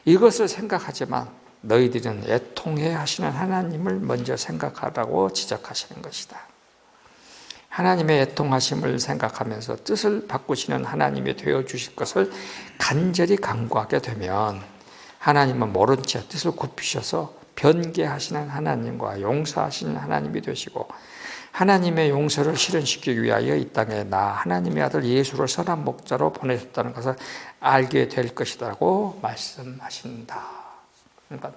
이것을 생각하지만 너희들은 애통해 하시는 하나님을 먼저 생각하라고 지적하시는 것이다. 하나님의 애통하심을 생각하면서 뜻을 바꾸시는 하나님이 되어주실 것을 간절히 간구하게 되면 하나님은 모른 채 뜻을 굽히셔서 변개하시는 하나님과 용서하시는 하나님이 되시고, 하나님의 용서를 실현시키기 위하여 이 땅에 나 하나님의 아들 예수를 선한 목자로 보내셨다는 것을 알게 될 것이라고 말씀하신다. 그러니까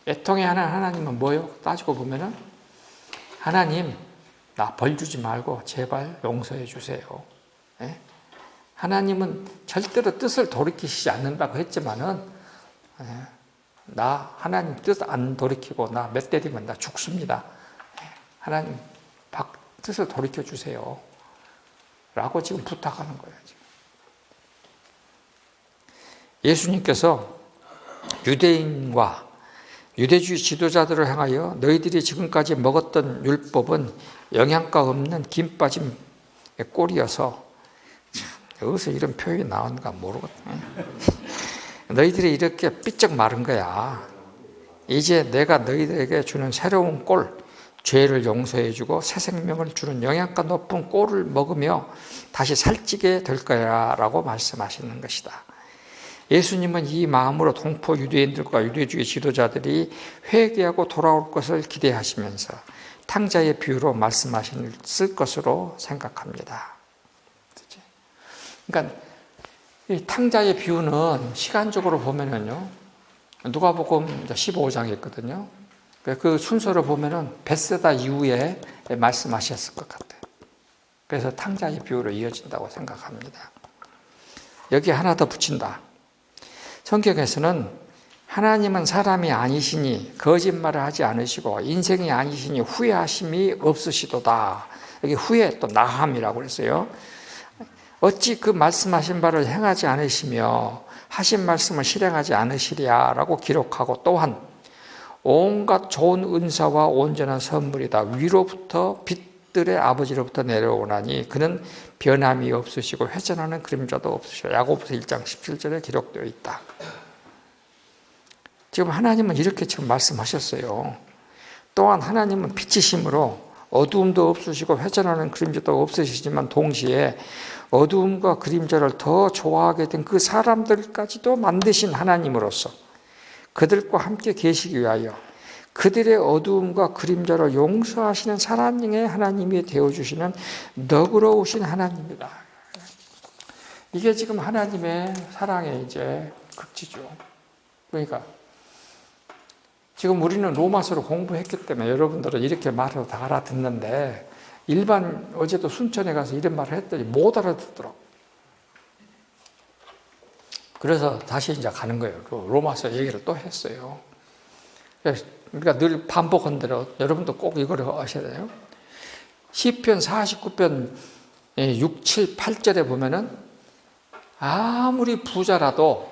애통해 하는 하나님은 뭐예요? 따지고 보면은 하나님 나 벌 주지 말고 제발 용서해 주세요. 하나님은 절대로 뜻을 돌이키시지 않는다고 했지만은 나 하나님 뜻 안 돌이키고 나 몇 대 뒤면 나 죽습니다. 하나님 뜻을 돌이켜 주세요. 라고 지금 부탁하는 거예요. 지금. 예수님께서 유대인과 유대주의 지도자들을 향하여 너희들이 지금까지 먹었던 율법은 영양가 없는 김 빠진 꼴이어서, 여기서 이런 표현이 나오는가 모르겠네. 너희들이 이렇게 삐쩍 마른 거야. 이제 내가 너희들에게 주는 새로운 꼴, 죄를 용서해주고 새 생명을 주는 영양가 높은 꼴을 먹으며 다시 살찌게 될 거야 라고 말씀하시는 것이다. 예수님은 이 마음으로 동포 유대인들과 유대주의 지도자들이 회개하고 돌아올 것을 기대하시면서 탕자의 비유로 말씀하셨을 것으로 생각합니다. 그러니까 이 탕자의 비유는 시간적으로 보면은요, 누가복음 15장에 있거든요. 그 순서를 보면은 벳세다 이후에 말씀하셨을 것 같아요. 그래서 탕자의 비유로 이어진다고 생각합니다. 여기 하나 더 붙인다. 성경에서는 하나님은 사람이 아니시니 거짓말을 하지 않으시고 인생이 아니시니 후회하심이 없으시도다. 여기 후회 또 나함이라고 그랬어요. 어찌 그 말씀하신 바를 행하지 않으시며 하신 말씀을 실행하지 않으시랴라고 기록하고, 또한 온갖 좋은 은사와 온전한 선물이다 위로부터 빛들의 아버지로부터 내려오나니 그는 변함이 없으시고 회전하는 그림자도 없으시고, 야고보서 1장 17절에 기록되어 있다. 지금 하나님은 이렇게 지금 말씀하셨어요. 또한 하나님은 빛이심으로 어두움도 없으시고 회전하는 그림자도 없으시지만 동시에 어두움과 그림자를 더 좋아하게 된 그 사람들까지도 만드신 하나님으로서 그들과 함께 계시기 위하여 그들의 어두움과 그림자를 용서하시는 사랑의 하나님이 되어주시는 너그러우신 하나님이다. 이게 지금 하나님의 사랑의 이제 극치죠. 그러니까 지금 우리는 로마서를 공부했기 때문에 여러분들은 이렇게 말해도 다 알아듣는데 일반 어제도 순천에 가서 이런 말을 했더니 못 알아듣더라고. 그래서 다시 이제 가는 거예요. 로마서 얘기를 또 했어요. 그러니까 늘 반복한 대로 여러분도 꼭 이거를 하셔야 돼요. 시편 49편 6, 7, 8절에 보면은 아무리 부자라도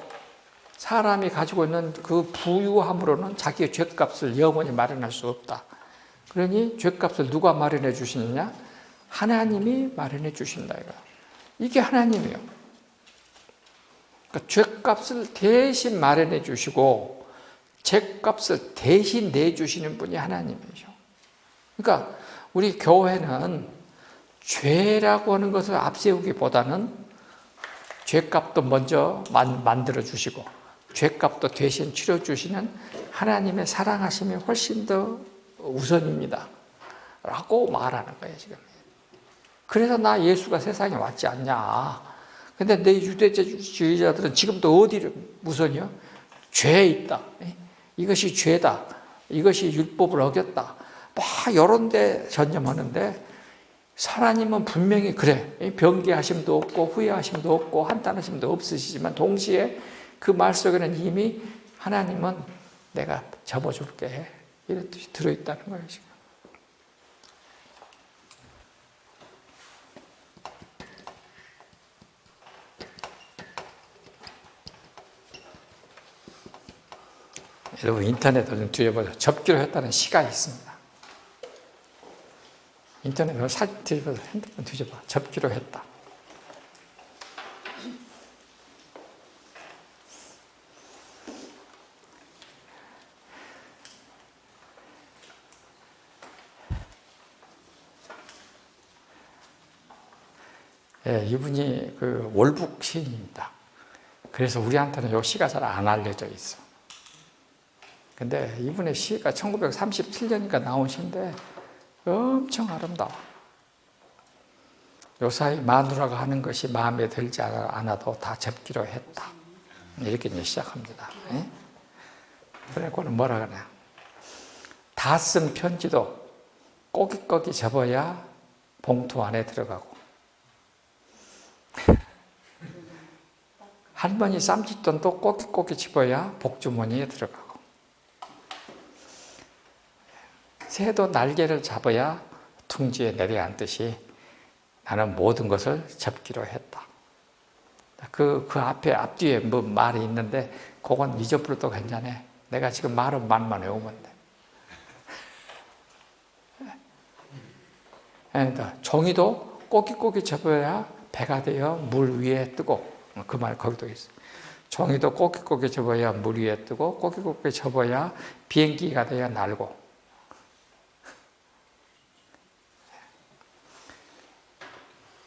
사람이 가지고 있는 그 부유함으로는 자기의 죗값을 영원히 마련할 수 없다. 그러니 죗값을 누가 마련해 주시느냐? 하나님이 마련해 주신다. 이게 하나님이에요. 그러니까 죗값을 대신 마련해 주시고 죗값을 대신 내주시는 분이 하나님이죠. 그러니까 우리 교회는 죄라고 하는 것을 앞세우기보다는 죗값도 먼저 만들어 주시고 죗값도 대신 치러 주시는 하나님의 사랑하심이 훨씬 더 우선입니다. 라고 말하는 거예요, 지금. 그래서 나 예수가 세상에 왔지 않냐. 근데 내 유대주의자들은 지금도 어디를 우선이요? 죄에 있다. 이것이 죄다. 이것이 율법을 어겼다. 막 이런 데 전념하는데 하나님은 분명히 그래. 변개하심도 없고 후회하심도 없고 한탄하심도 없으시지만 동시에 그 말 속에는 이미 하나님은 내가 접어줄게. 이런 뜻이 들어있다는 거예요, 지금. 여러분 인터넷을 좀 뒤져보세요. 접기로 했다는 시가 있습니다. 인터넷으로 사진 뒤져보세요. 핸드폰 뒤져봐. 접기로 했다. 예, 이분이 그 월북 시인입니다. 그래서 우리한테는 이 시가 잘 안 알려져 있어. 근데 이분의 시가 1937년이니까 나온 시인데 엄청 아름다워. 요사이 마누라가 하는 것이 마음에 들지 않아도 다 접기로 했다. 이렇게 이제 시작합니다. 그래고는 뭐라 그러냐. 다 쓴 편지도 꼬깃꼬깃 접어야 봉투 안에 들어가고 할머니 쌈짓돈도 꼬깃꼬깃 집어야 복주머니에 들어가고 새도 날개를 잡아야 둥지에 내려앉듯이 나는 모든 것을 접기로 했다. 그 앞뒤에 뭐 말이 있는데 그건 잊어버려도 괜찮아. 내가 지금 말만 외우면 돼. 종이도 꼬깃꼬깃 접어야 배가 되어 물 위에 뜨고 그 말 거기도 있어. 종이도 꼬깃꼬깃 접어야 물 위에 뜨고 꼬깃꼬깃 접어야 비행기가 되어 날고.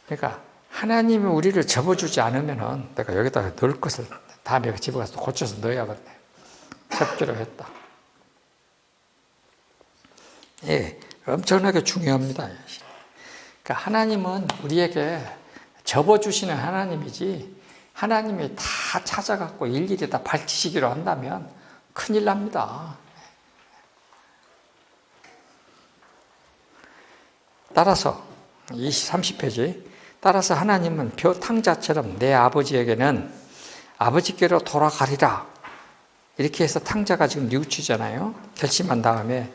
그러니까 하나님이 우리를 접어주지 않으면은 내가 여기다가 넣을 것을 다음에 집에 가서 고쳐서 넣어야겠네. 접기로 했다. 예, 엄청나게 중요합니다. 그러니까 하나님은 우리에게 접어주시는 하나님이지 하나님이 다 찾아갖고 일일이 다 밝히시기로 한다면 큰일 납니다. 따라서 30페이지 따라서 하나님은 탕자처럼 내 아버지에게는 아버지께로 돌아가리라 이렇게 해서 탕자가 지금 뉘우치잖아요. 결심한 다음에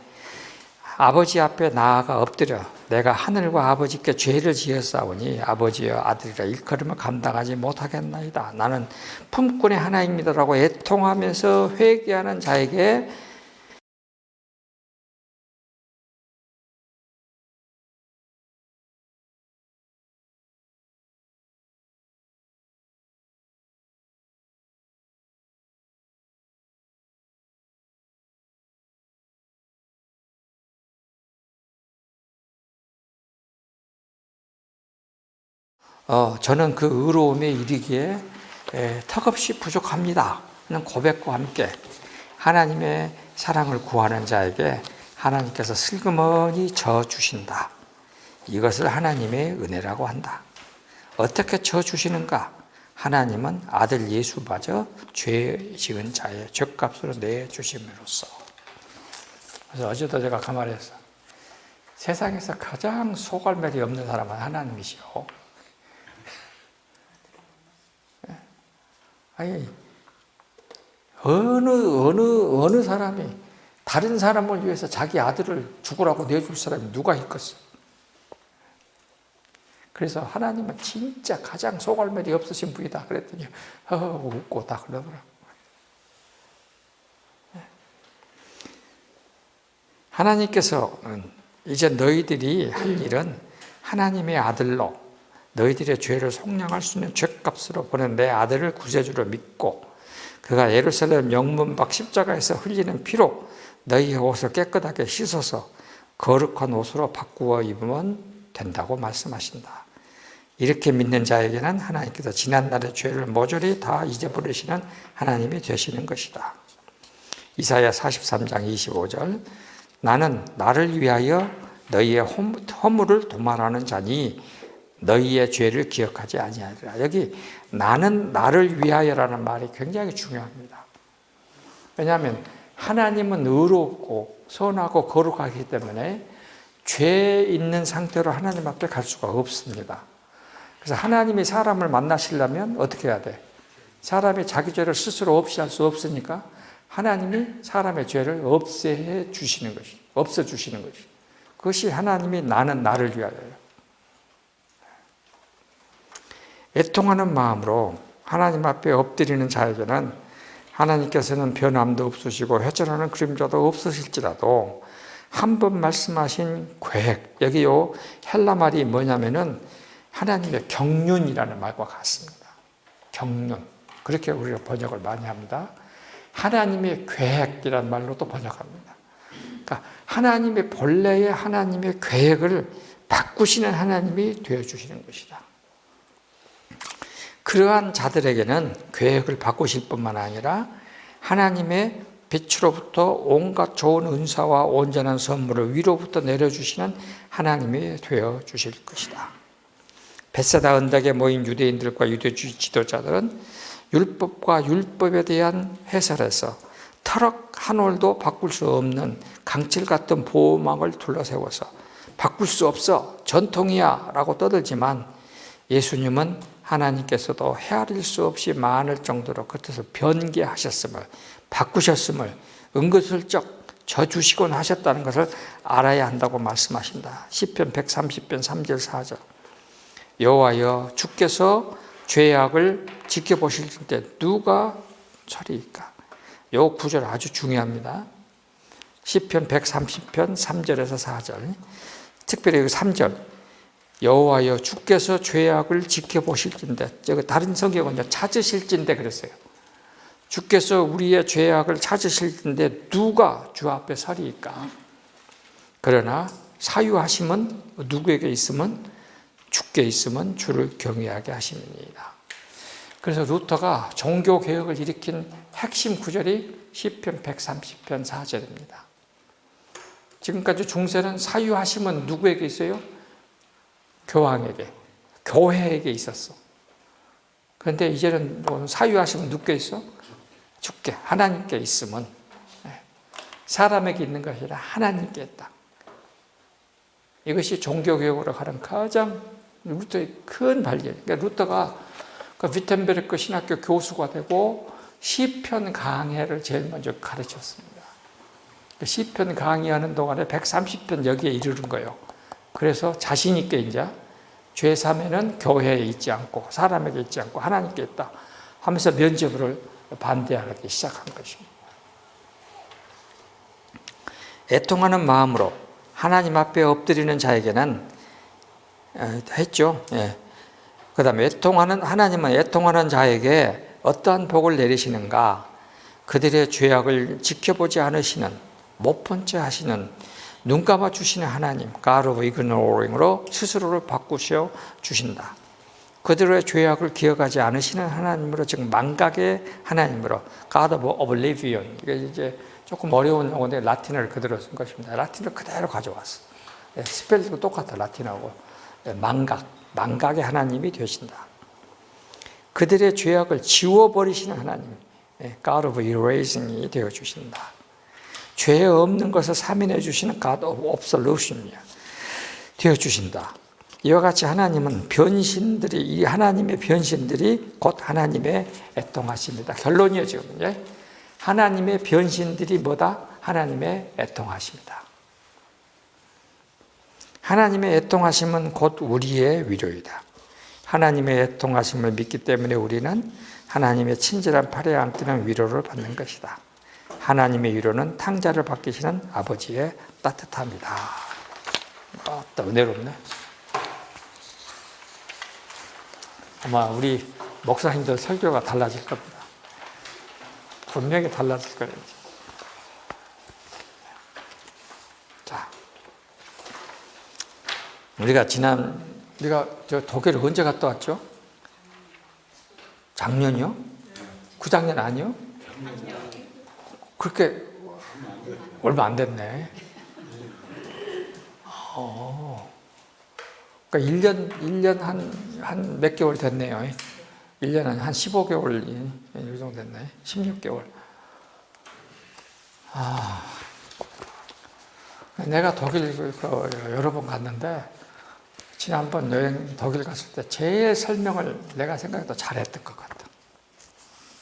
아버지 앞에 나아가 엎드려 내가 하늘과 아버지께 죄를 지었사오니 아버지여 아들이라 일컬음을 감당하지 못하겠나이다. 나는 품꾼의 하나입니다라고 애통하면서 회개하는 자에게 저는 그 의로움에 이르기에 턱없이 부족합니다. 는 고백과 함께 하나님의 사랑을 구하는 자에게 하나님께서 슬그머니 져주신다. 이것을 하나님의 은혜라고 한다. 어떻게 져주시는가? 하나님은 아들 예수마저 죄 지은 자의 죄값으로 내주심으로써. 그래서 어제도 제가 그 말했어. 세상에서 가장 소갈매리 없는 사람은 하나님이시오. 아니, 어느 사람이 다른 사람을 위해서 자기 아들을 죽으라고 내줄 사람이 누가 있겠어? 그래서 하나님은 진짜 가장 소갈매리 없으신 분이다. 그랬더니 웃고 다 그러더라고요. 하나님께서는 이제 너희들이 할 일은 하나님의 아들로 너희들의 죄를 속량할 수 있는 죄값으로 보낸 내 아들을 구세주로 믿고 그가 예루살렘 영문 밖 십자가에서 흘리는 피로 너희의 옷을 깨끗하게 씻어서 거룩한 옷으로 바꾸어 입으면 된다고 말씀하신다. 이렇게 믿는 자에게는 하나님께서 지난날의 죄를 모조리 다 잊어버리시는 하나님이 되시는 것이다. 이사야 43장 25절 나는 나를 위하여 너희의 허물을 도말하는 자니 너희의 죄를 기억하지 아니하리라. 여기 나는 나를 위하여라는 말이 굉장히 중요합니다. 왜냐하면 하나님은 의롭고 선하고 거룩하기 때문에 죄 있는 상태로 하나님 앞에 갈 수가 없습니다. 그래서 하나님이 사람을 만나시려면 어떻게 해야 돼? 사람이 자기 죄를 스스로 없이 할 수 없으니까 하나님이 사람의 죄를 없애 주시는 것이, 없애 주시는 것이. 그것이 하나님이 나는 나를 위하여요. 애통하는 마음으로 하나님 앞에 엎드리는 자에게는 하나님께서는 변함도 없으시고 회전하는 그림자도 없으실지라도 한 번 말씀하신 계획, 여기 요 헬라 말이 뭐냐면은 하나님의 경륜이라는 말과 같습니다. 경륜. 그렇게 우리가 번역을 많이 합니다. 하나님의 계획이라는 말로도 번역합니다. 그러니까 하나님의 본래의 하나님의 계획을 바꾸시는 하나님이 되어주시는 것이다. 그러한 자들에게는 계획을 바꾸실 뿐만 아니라 하나님의 빛으로부터 온갖 좋은 은사와 온전한 선물을 위로부터 내려주시는 하나님이 되어주실 것이다. 벳세다 언덕에 모인 유대인들과 유대주의 지도자들은 율법과 율법에 대한 해설에서 터럭 한 올도 바꿀 수 없는 강칠 같은 보호막을 둘러세워서 바꿀 수 없어 전통이야 라고 떠들지만 예수님은 하나님께서도 헤아릴 수 없이 많을 정도로 그 뜻을 변개하셨음을 바꾸셨음을 은근슬쩍 져주시곤 하셨다는 것을 알아야 한다고 말씀하신다. 시편 130편 3절 4절 여호와여 주께서 죄악을 지켜보실 때 누가 서리이까? 이 구절 아주 중요합니다. 시편 130편 3절에서 4절 특별히 3절 여호와여 주께서 죄악을 지켜보실진데 다른 성경은 찾으실진데 그랬어요. 주께서 우리의 죄악을 찾으실진데 누가 주 앞에 서리이까? 그러나 사유하심은 누구에게 있으면 주께 있으면 주를 경외하게 하심이니이다. 그래서 루터가 종교개혁을 일으킨 핵심 구절이 시편 130편 4절입니다. 지금까지 중세는 사유하심은 누구에게 있어요? 교황에게, 교회에게 있었어. 그런데 이제는 사유하심은 누구께 있어? 주께, 하나님께 있으면 사람에게 있는 것이 아니라 하나님께 있다. 이것이 종교개혁으로 가는 가장 루터의 큰 발견. 그러니까 루터가 그 위텐베르크 신학교 교수가 되고 시편 강해를 제일 먼저 가르쳤습니다. 시편 강의하는 동안에 130편 여기에 이르는 거예요. 그래서 자신 있게 이제 죄 사면은 교회에 있지 않고 사람에게 있지 않고 하나님께 있다 하면서 면죄부를 반대하기 시작한 것입니다. 애통하는 마음으로 하나님 앞에 엎드리는 자에게는 했죠. 예. 그 다음에 하나님은 애통하는 자에게 어떠한 복을 내리시는가? 그들의 죄악을 지켜보지 않으시는, 못 본 채 하시는, 눈 감아 주시는 하나님, God of ignoring으로 스스로를 바꾸셔 주신다. 그들의 죄악을 기억하지 않으시는 하나님으로, 즉 망각의 하나님으로, God of Oblivion. 이게 이제 조금 어려운 용어인데 라틴어를 그대로 쓴 것입니다. 라틴어를 그대로 가져왔어. 스펠링도 똑같아, 라틴어하고. 망각의 하나님이 되신다. 그들의 죄악을 지워버리시는 하나님, God of Erasing이 되어주신다. 죄 없는 것을 사면해 주시는 God of Absolution이 되어주신다. 이와 같이 하나님은 변신들이, 이 하나님의 변신들이 곧 하나님의 애통하십니다. 결론이에요, 지금. 하나님의 변신들이 뭐다? 하나님의 애통하십니다. 하나님의 애통하심은 곧 우리의 위로이다. 하나님의 애통하심을 믿기 때문에 우리는 하나님의 친절한 팔에 안기는 위로를 받는 것이다. 하나님의 위로는 탕자를 바뀌시는 아버지의 따뜻함이다. 또 은혜롭네. 아마 우리 목사님들 설교가 달라질 겁니다. 분명히 달라질 거예요. 자, 우리가 저 독일을 언제 갔다 왔죠? 작년이요? 그 작년 아니요? 그렇게 얼마 안 됐네. 그러니까 1년 한 몇 개월 됐네요. 1년은 한 15개월 이 정도 됐네. 16개월. 내가 독일 여러 번 갔는데 지난번 여행 독일 갔을 때 제일 설명을 내가 생각해도 잘했던 것 같아.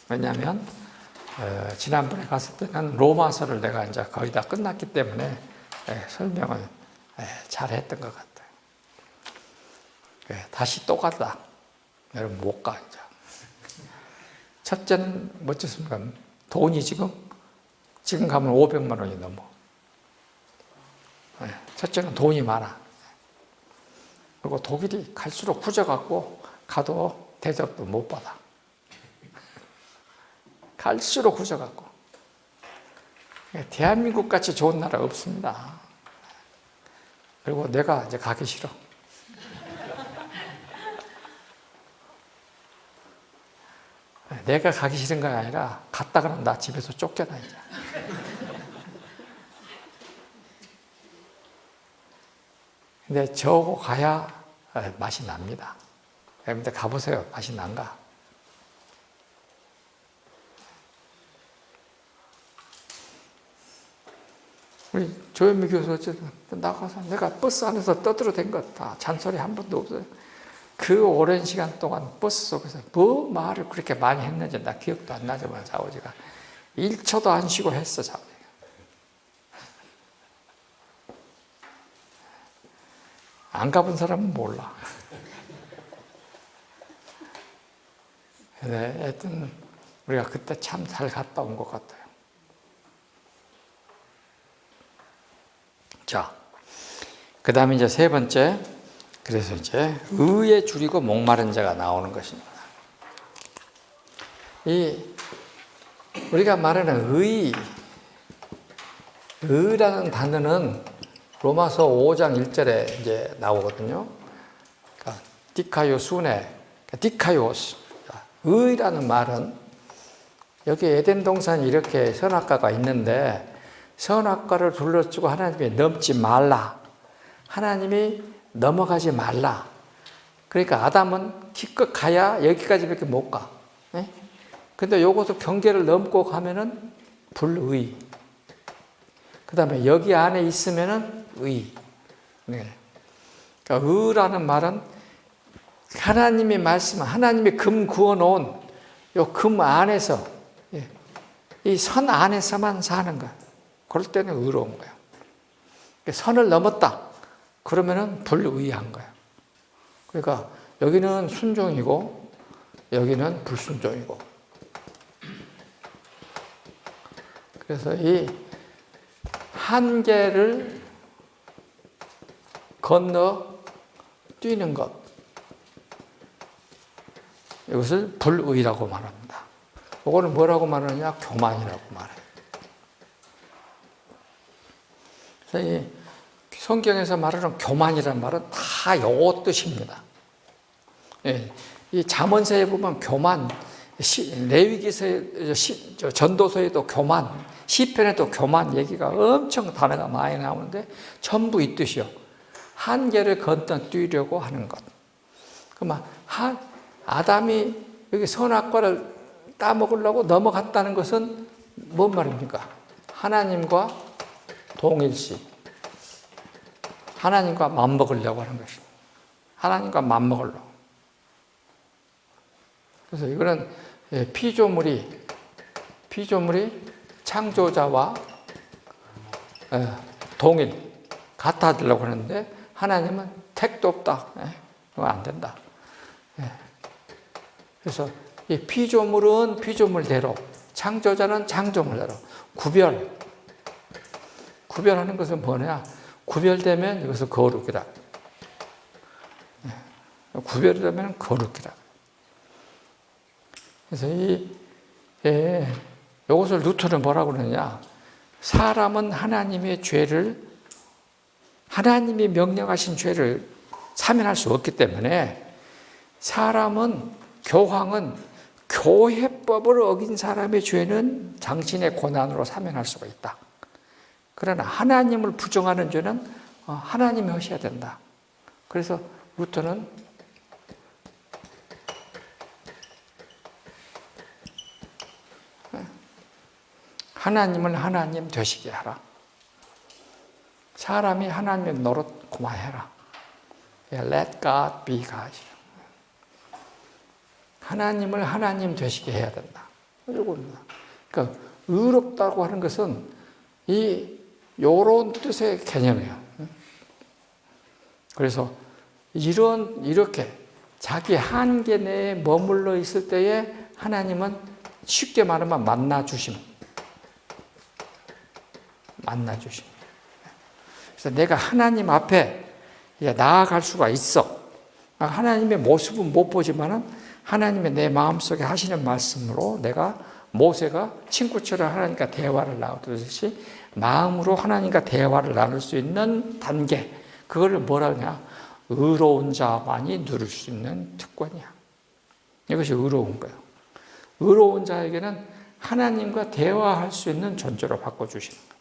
왜냐하면 지난번에 갔을 때는 로마서를 내가 이제 거의 다 끝났기 때문에 설명을 잘했던 것 같아요. 다시 또 가다. 여러분 못 가 이제. 첫째는 뭐였습니까? 돈이 지금 가면 500만 원이 넘어. 첫째는 돈이 많아. 그리고 독일이 갈수록 후져갖고 가도 대접도 못 받아. 갈수록 후져갖고. 대한민국 같이 좋은 나라 없습니다. 그리고 내가 이제 가기 싫어. 내가 가기 싫은 게 아니라 갔다가는 나 집에서 쫓겨나 이제. 근데 저거 가야 맛이 납니다. 여러분들 가보세요. 맛이 난가? 우리 조현미 교수 어쨌든 나가서 내가 버스 안에서 떠들어댄 것 다 잔소리 한 번도 없어요. 그 오랜 시간 동안 버스 속에서 뭐 말을 그렇게 많이 했는지 나 기억도 안 나지만 자오지가 1초도 안 쉬고 했어. 자오지가. 안 가본 사람은 몰라. 근데 하여튼 우리가 그때 참 잘 갔다 온 것 같아요. 자, 그 다음에 이제 세 번째, 그래서 이제 의에 줄이고 목마른 자가 나오는 것입니다. 우리가 말하는 의라는 단어는 로마서 5장 1절에 이제 나오거든요. 그러니까 디카요순에, 디카요스. 의라는 말은 여기 에덴 동산에 이렇게 선악과가 있는데 선악과를 둘러쓰고 하나님이 넘지 말라. 하나님이 넘어가지 말라. 그러니까 아담은 기껏 가야 여기까지밖에 못 가. 근데 요것을 경계를 넘고 가면은 불의. 그 다음에 여기 안에 있으면은 의. 그러니까 의라는 말은 하나님의 말씀, 하나님이 금 구워놓은 요 금 안에서, 이 선 안에서만 사는 거야. 그럴 때는 의로운 거야. 선을 넘었다. 그러면은 불의한 거야. 그러니까 여기는 순종이고, 여기는 불순종이고. 그래서 이 한계를 건너 뛰는 것. 이것을 불의라고 말합니다. 이거는 뭐라고 말하느냐? 교만이라고 말해요. 그래서 이 성경에서 말하는 교만이라는 말은 다 요 뜻입니다. 이 잠언서에 보면 교만, 레위기서에, 전도서에도 교만, 시편에도 교만 얘기가 엄청 단어가 많이 나오는데 전부 이 뜻이요. 한계를 건너뛰려고 하는 것. 그러면 아담이 여기 선악과를 따먹으려고 넘어갔다는 것은 뭔 말입니까? 하나님과 동일시. 하나님과 맞먹으려고 하는 것입니다. 하나님과 맞먹으려고. 그래서 이거는 피조물이 창조자와 동일, 같아지려고 하는데 하나님은 택도 없다. 그건 안 된다. 그래서 이 피조물은 피조물대로, 창조자는 창조물대로 구별하는 것은 뭐냐? 구별되면 이것은 거룩이다. 구별되면 거룩이다. 그래서 이것을 루터는 뭐라고 그러냐? 사람은 하나님의 죄를, 하나님이 명령하신 죄를 사면할 수 없기 때문에 교황은 교회법을 어긴 사람의 죄는 당신의 고난으로 사면할 수가 있다. 그러나 하나님을 부정하는 죄는 하나님이 하셔야 된다. 그래서 루터는 하나님을 하나님 되시게 하라. 사람이 하나님의 노릇 그만해라. Let God be God. 하나님을 하나님 되시게 해야 된다. 이겁니다. 그러니까 의롭다고 하는 것은 요런 뜻의 개념이에요. 그래서 이렇게 자기 한계 내에 머물러 있을 때에 하나님은 쉽게 말하면 만나주심. 그래서 내가 하나님 앞에 나아갈 수가 있어. 하나님의 모습은 못 보지만은 하나님의 내 마음속에 하시는 말씀으로 내가 모세가 친구처럼 하나님과 대화를 나누듯이 마음으로 하나님과 대화를 나눌 수 있는 단계, 그걸 뭐라 하냐? 의로운 자만이 누릴 수 있는 특권이야. 이것이 의로운 거예요. 의로운 자에게는 하나님과 대화할 수 있는 존재로 바꿔주시는 거예요.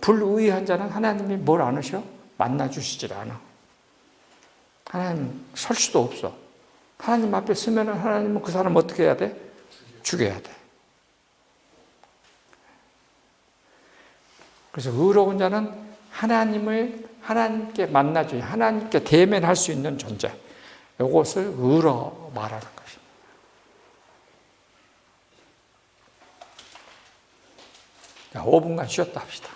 불의한 자는 하나님이 뭘 안 하셔? 만나주시질 않아. 하나님 설 수도 없어. 하나님 앞에 서면 하나님은 그 사람 어떻게 해야 돼? 죽여야 돼. 그래서 의로운 자는 하나님께 만나주니 하나님께 대면할 수 있는 존재. 이것을 의로 말하는 것입니다. 5분간 쉬었다 합시다.